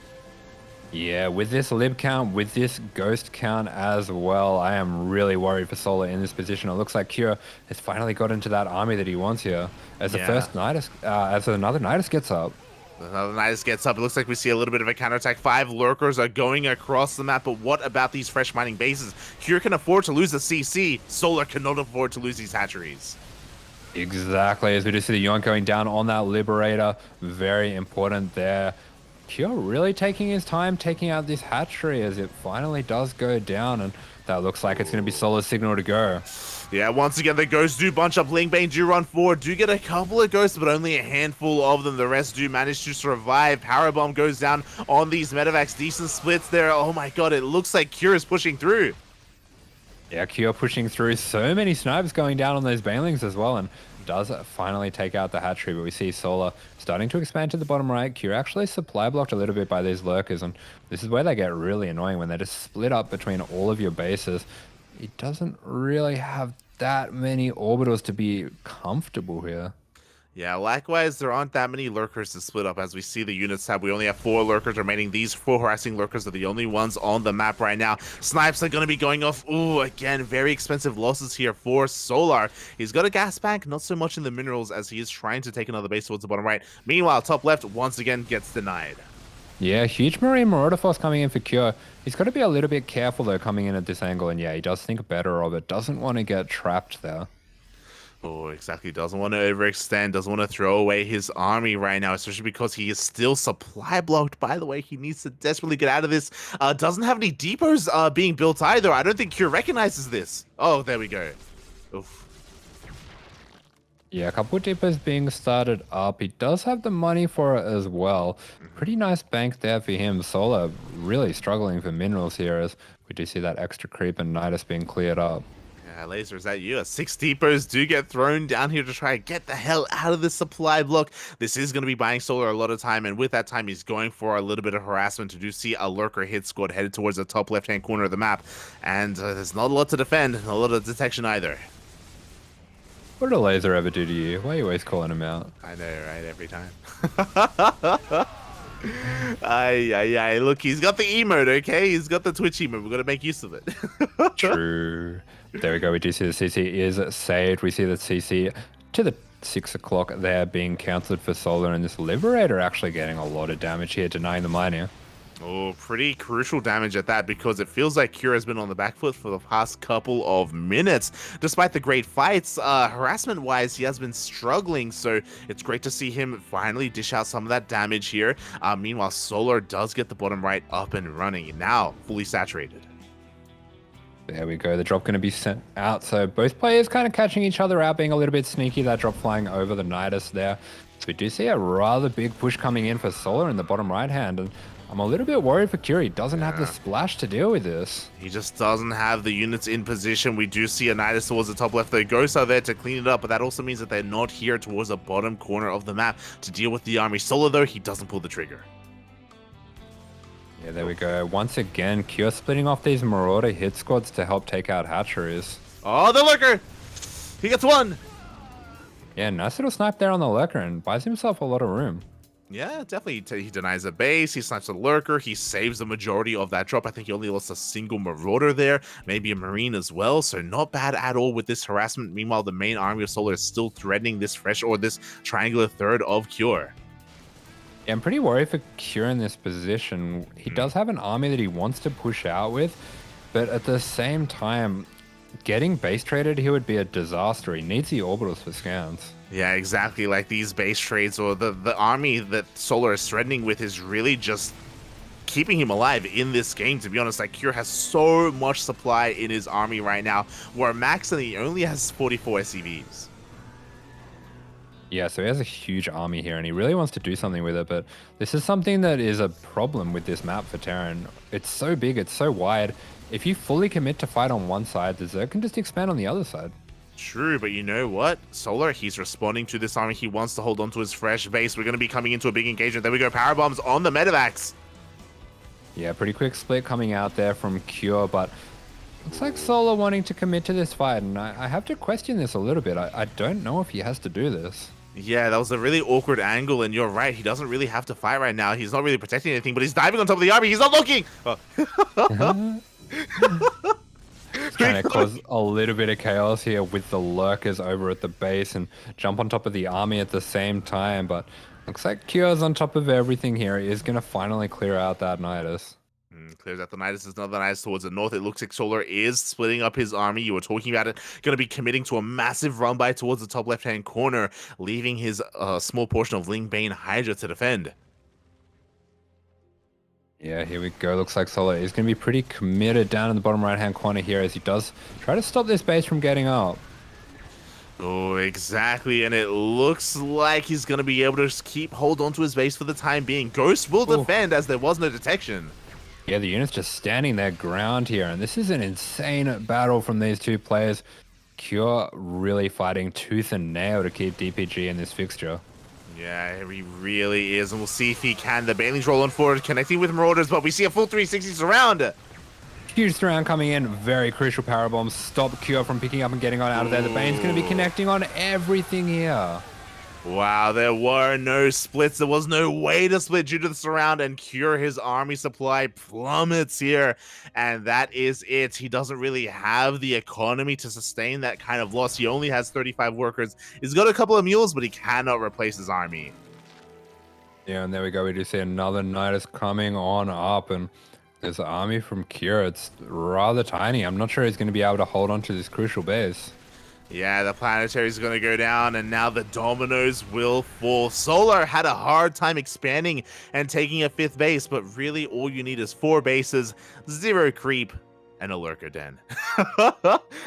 Yeah, with this lib count, with this ghost count as well, I am really worried for Solar in this position. It looks like Kira has finally got into that army that he wants here. As the first Nidus, as another Nidus gets up. Another Nidus gets up. It looks like we see a little bit of a counterattack. 5 lurkers are going across the map, but what about these fresh mining bases? Kira can afford to lose a CC. Solar cannot afford to lose these hatcheries. Exactly, as we just see the Yuan going down on that Liberator. Very important there. Cure really taking his time taking out this hatchery as it finally does go down, and that looks like it's going to be Solar's signal to go. Yeah, once again, the ghosts do bunch up. Lingbane do run forward, do get a couple of ghosts, but only a handful of them. The rest do manage to survive. Powerbomb goes down on these medevacs. Decent splits there. Oh my god, it looks like Cure is pushing through. Yeah, Cure pushing through. So many snipes going down on those Banelings as well, and does finally take out the hatchery, but we see Solar starting to expand to the bottom right. Cure actually supply blocked a little bit by these lurkers, and this is where they get really annoying when they're just split up between all of your bases. It doesn't really have that many orbitals to be comfortable here. Yeah, likewise, there aren't that many lurkers to split up. As we see the units tab, we only have 4 lurkers remaining. These 4 harassing lurkers are the only ones on the map right now. Snipes are going to be going off. Ooh, again, very expensive losses here for Solar. He's got a gas bank, not so much in the minerals, as he is trying to take another base towards the bottom right. Meanwhile, top left once again gets denied. Yeah, huge Marine Marauder Force coming in for Cure. He's got to be a little bit careful, though, coming in at this angle, and yeah, he does think better of it. Doesn't want to get trapped there. Oh, exactly. Doesn't want to overextend. Doesn't want to throw away his army right now, especially because he is still supply blocked. By the way, he needs to desperately get out of this. Doesn't have any depots being built either. I don't think Cure recognizes this. Oh, there we go. Oof. Yeah, a couple of depots being started up. He does have the money for it as well. Mhm. Pretty nice bank there for him. Solar really struggling for minerals here as we do see that extra creep and Nidus being cleared up. Yeah, Laser, is that you? 6 depots do get thrown down here to try and get the hell out of this supply block. This is going to be buying Solar a lot of time, and with that time, he's going for a little bit of harassment. To do see a lurker hit squad headed towards the top left-hand corner of the map, and there's not a lot to defend, not a lot of detection either. What did a laser ever do to you? Why are you always calling him out? I know, right? Every time. Ay. Look, he's got the emote, okay? He's got the Twitch emote. We're going to make use of it. True. There we go. We do see the CC is saved. We see the CC to the 6 o'clock there being cancelled for Solar, and this Liberator actually getting a lot of damage here, denying the mine here. Oh, pretty crucial damage at that, because it feels like Cure has been on the back foot for the past couple of minutes. Despite the great fights, harassment-wise, he has been struggling, so it's great to see him finally dish out some of that damage here. Meanwhile, Solar does get the bottom right up and running, now fully saturated. There we go. The drop going to be sent out. So both players kind of catching each other out, being a little bit sneaky. That drop flying over the Nidus there. So we do see a rather big push coming in for Solar in the bottom right hand. And I'm a little bit worried for Curie. Doesn't have the splash to deal with this. He just doesn't have the units in position. We do see a Nidus towards the top left. The ghosts are there to clean it up, but that also means that they're not here towards the bottom corner of the map to deal with the army. Solar, though, he doesn't pull the trigger. Yeah, there we go. Once again, Cure splitting off these Marauder hit squads to help take out hatcheries. Oh, the lurker! He gets one! Yeah, nice little snipe there on the lurker and buys himself a lot of room. Yeah, definitely. He denies the base, he snipes the lurker, he saves the majority of that drop. I think he only lost a single marauder there, maybe a marine as well, so not bad at all with this harassment. Meanwhile, the main army of Solar is still threatening this this triangular third of Cure. Yeah, I'm pretty worried for Cure in this position. He does have an army that he wants to push out with, but at the same time, getting base traded here would be a disaster. He needs the orbitals for scans. Yeah, exactly. Like these base trades, or the army that Solar is threatening with, is really just keeping him alive in this game, to be honest. Like, Cure has so much supply in his army right now, where Max and he only has 44 SCVs. Yeah, so he has a huge army here, and he really wants to do something with it, but this is something that is a problem with this map for Terran. It's so big, it's so wide. If you fully commit to fight on one side, the Zerg can just expand on the other side. True, but you know what? Solar, he's responding to this army. He wants to hold on to his fresh base. We're going to be coming into a big engagement. There we go. Power bombs on the medevacs. Yeah, pretty quick split coming out there from Cure, but looks like Solar wanting to commit to this fight, and I have to question this a little bit. I don't know if he has to do this. Yeah, that was a really awkward angle, and you're right. He doesn't really have to fight right now. He's not really protecting anything, but he's diving on top of the army. He's not looking! Oh. Trying to cause a little bit of chaos here with the lurkers over at the base and jump on top of the army at the same time, but looks like Cure's on top of everything here. He is going to finally clear out that Nidus. Clears out the Nidus. There's another Nidus towards the north. It looks like Solar is splitting up his army. You were talking about it. Going to be committing to a massive run by towards the top left-hand corner, leaving his small portion of Ling Bane Hydra to defend. Yeah, here we go. Looks like Solar is going to be pretty committed down in the bottom right-hand corner here as he does try to stop this base from getting up. Oh, exactly, and it looks like he's going to be able to keep hold on to his base for the time being. Ghost will defend as there was no detection. Yeah, the unit's just standing their ground here, and this is an insane battle from these two players. Cure really fighting tooth and nail to keep DPG in this fixture. Yeah, he really is, and we'll see if he can. The Banelings roll on forward, connecting with Marauders, but we see a full 360 surround. Huge surround coming in, very crucial power bombs. Stop Cure from picking up and getting on out of there. The Bane's going to be connecting on everything here. Wow, there were no splits. There was no way to split due to the surround, and Cure, his army supply plummets here. And that is it. He doesn't really have the economy to sustain that kind of loss. He only has 35 workers. He's got a couple of mules, but he cannot replace his army. Yeah, and there we go. We do see another Nidus coming on up, and there's an army from Cure. It's rather tiny. I'm not sure he's going to be able to hold on to this crucial base. Yeah, the planetary is going to go down, and now the dominoes will fall. Solar had a hard time expanding and taking a 5th base, but really all you need is 4 bases, 0 creep, and a lurker den.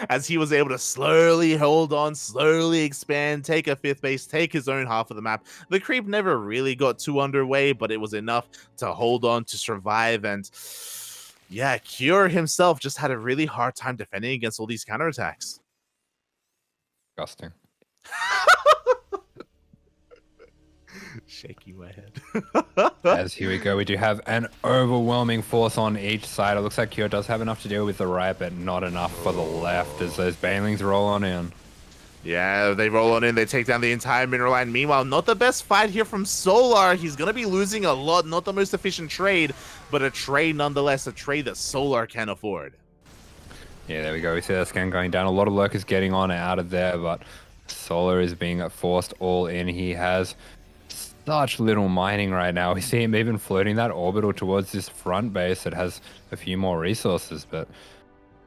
As he was able to slowly hold on, slowly expand, take a 5th base, take his own half of the map. The creep never really got too underway, but it was enough to hold on, to survive. And yeah, Cure himself just had a really hard time defending against all these counterattacks. Disgusting. Shaking my head. As here we go, we do have an overwhelming force on each side. It looks like Cure does have enough to deal with the right, but not enough for the left as those banelings roll on in. Yeah, they roll on in, they take down the entire mineral line. Meanwhile, not the best fight here from Solar. He's going to be losing a lot, not the most efficient trade, but a trade nonetheless, a trade that Solar can afford. Yeah, there we go. We see that scan going down. A lot of lurkers getting on out of there, but Solar is being forced all in. He has such little mining right now. We see him even floating that orbital towards this front base that has a few more resources, but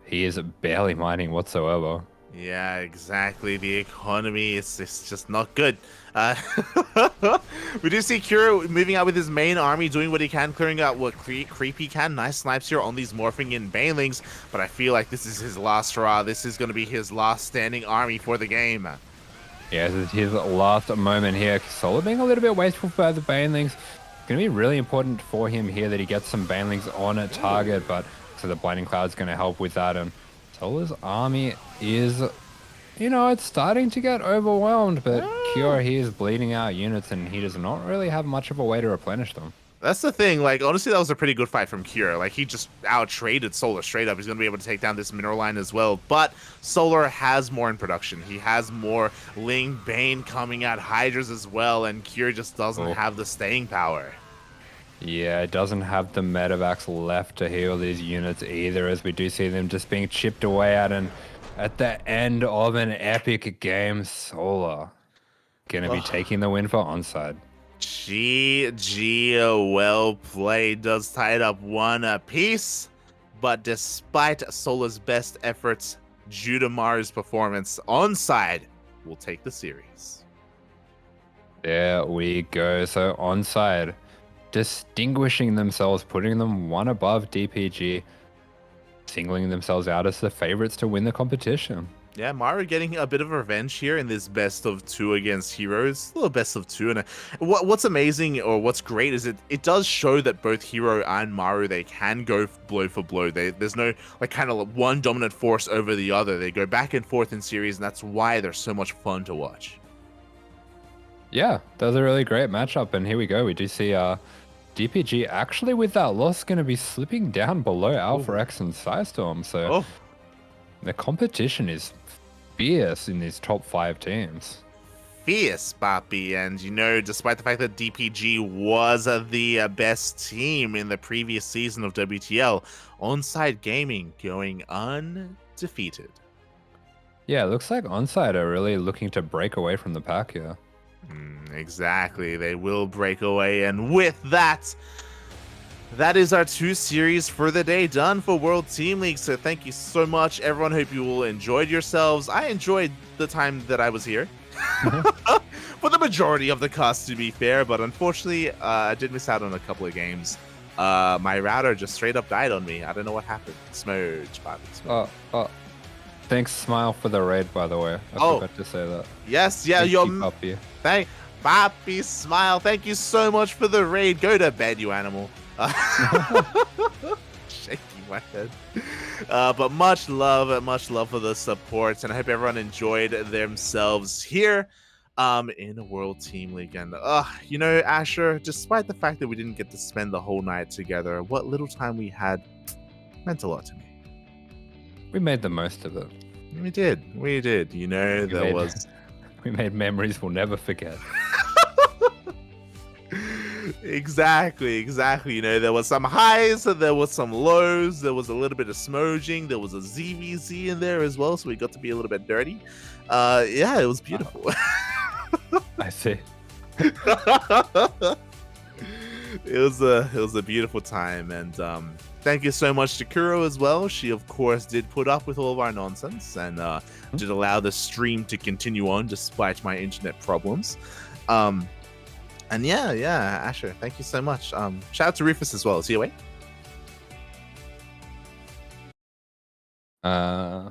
he is barely mining whatsoever. Yeah, exactly. The economy is just not good. We do see Kuro moving out with his main army, doing what he can, clearing out what creep he can. Nice snipes here on these morphing in banelings, but I feel like this is his last hurrah. This is going to be his last standing army for the game. Yeah, this is his last moment here. Solar being a little bit wasteful for the banelings. It's going to be really important for him here that he gets some banelings on a target, but so the Blinding Cloud's going to help with that. And Solar's army is, you know, it's starting to get overwhelmed, but Cure, he is bleeding out units and he does not really have much of a way to replenish them. That's the thing. Like, honestly, that was a pretty good fight from Cure. Like, he just out-traded Solar straight up. He's going to be able to take down this mineral line as well. But Solar has more in production. He has more Ling Bane coming out, Hydras as well, and Cure just doesn't have the staying power. Yeah, it doesn't have the medevacs left to heal these units either, as we do see them just being chipped away at. And at the end of an epic game, Solar going to be taking the win for Onsyde. GG, well played. Does tie it up 1 apiece, but despite Solar's best efforts, due to Maru's performance, Onsyde will take the series. There we go. So Onsyde distinguishing themselves, putting them 1 above DPG, singling themselves out as the favorites to win the competition. Yeah, Maru getting a bit of revenge here in this best of 2 against Heroes. A little best of 2. And what's amazing, or what's great, is it does show that both Hero and Maru, they can go blow for blow. There's no like kind of one dominant force over the other. They go back and forth in series, and that's why they're so much fun to watch. Yeah, that was a really great matchup. And here we go. We do see DPG actually with that loss going to be slipping down below Alpha X and Psystorm. So the competition is fierce in these top 5 teams. Fierce, Papi. And, you know, despite the fact that DPG was the best team in the previous season of WTL, Onsyde Gaming going undefeated. Yeah, it looks like Onsyde are really looking to break away from the pack here. Exactly. They will break away. And with that, that is our 2 series for the day done for World Team League. So thank you so much, everyone. Hope you all enjoyed yourselves. I enjoyed the time that I was here. For the majority of the cast, to be fair. But unfortunately, I did miss out on a couple of games. My router just straight up died on me. I don't know what happened. Smurge, Bobby. Thanks, Smile, for the raid, by the way. I forgot to say that. Yes, yeah, thank Papi Smile. Thank you so much for the raid. Go to bed, you animal. Shaking my head. But much love for the support, and I hope everyone enjoyed themselves here in a World Team League. And you know, Asher, despite the fact that we didn't get to spend the whole night together, what little time we had meant a lot to me. We made the most of it. We did. You know, we made memories we'll never forget. Exactly. You know, there was some highs, there was some lows, there was a little bit of smoging, there was a ZVZ in there as well, so we got to be a little bit dirty. Yeah, it was beautiful. I see. It was a beautiful time, and thank you so much to Kuro as well. She, of course, did put up with all of our nonsense and did allow the stream to continue on despite my internet problems. And yeah, Asher, thank you so much. Shout out to Rufus as well. Is he away? Uh,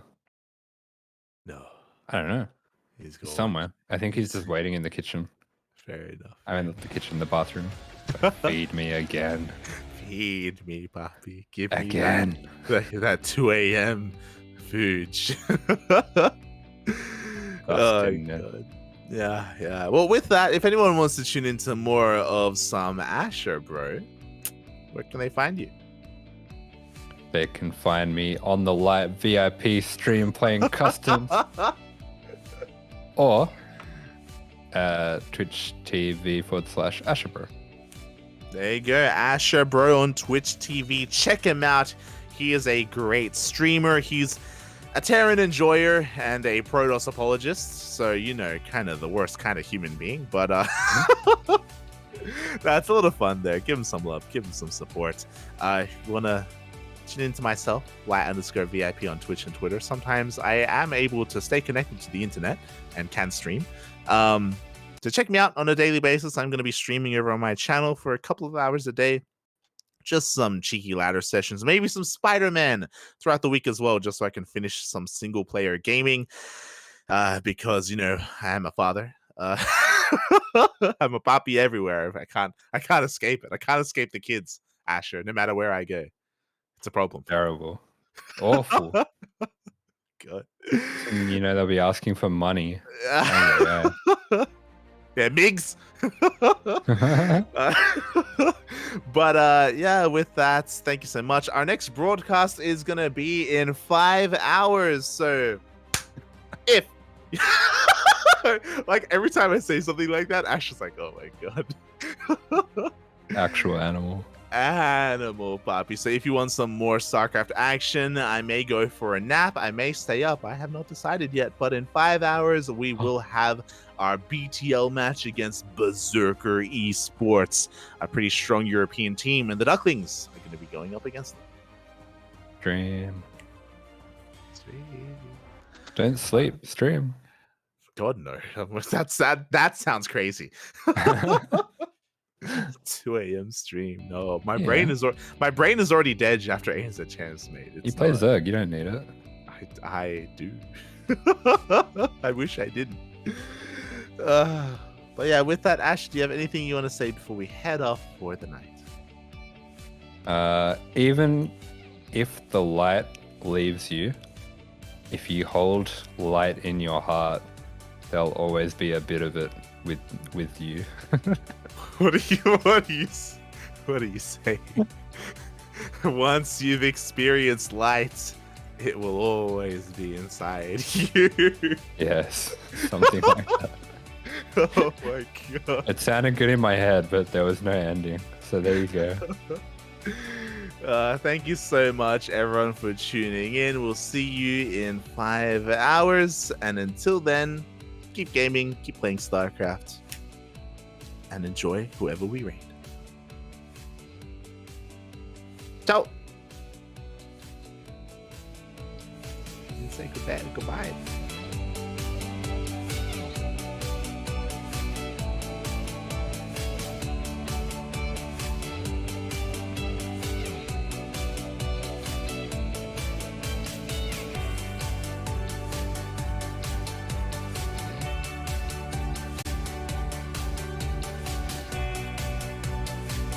No, I don't know. he's He's gone. somewhere. I think he's just waiting in the kitchen. Fair enough. I mean, not the kitchen, the bathroom. It's like, feed me again. Feed me, Poppy. Give me Again. that 2 a.m. food. Oh, Disgusting. God. Yeah. Well, with that, if anyone wants to tune into more of some AsherBro, where can they find you? They can find me on the live VIP stream playing customs or Twitch TV/AsherBro. There you go, AsherBro on Twitch TV. Check him out. He is a great streamer. He's a Terran enjoyer and a Protoss apologist. So, kind of the worst kind of human being. But that's a little fun there. Give him some love. Give him some support. You want to tune into myself, _VIP on Twitch and Twitter. Sometimes I am able to stay connected to the internet and can stream. So check me out on a daily basis. I'm going to be streaming over on my channel for a couple of hours a day. Just some cheeky ladder sessions, maybe some Spider-Man throughout the week as well, just so I can finish some single-player gaming. Because I am a father. I'm a poppy everywhere. I can't escape it. I can't escape the kids, Asher. No matter where I go, it's a problem. Terrible. Awful. Good. And, they'll be asking for money. Yeah, Migs. But yeah, with that, thank you so much. Our next broadcast is gonna be in 5 hours. So if like every time I say something like that, Ash is like, oh my god. Actual animal. Poppy. So if you want some more StarCraft action, I may go for a nap. I may stay up. I have not decided yet. But in 5 hours, we will have our BTL match against Berserker Esports, a pretty strong European team, and the Ducklings are going to be going up against them. Stream. Don't sleep. Stream. God no. That sounds crazy. 2 a.m. stream. No, my brain is already dead after ANZ chance, mate. You play Zerg, you don't need it. I do. I wish I didn't. But yeah, with that, Ash, do you have anything you want to say before we head off for the night? Even if the light leaves you, if you hold light in your heart, there'll always be a bit of it with you. What are you saying? Once you've experienced light, it will always be inside you. Yes, something like that. Oh my god. It sounded good in my head, but there was no ending. So there you go. Thank you so much, everyone, for tuning in. We'll see you in 5 hours. And until then, keep gaming, keep playing StarCraft, and enjoy whoever we raid. Ciao. Say goodbye.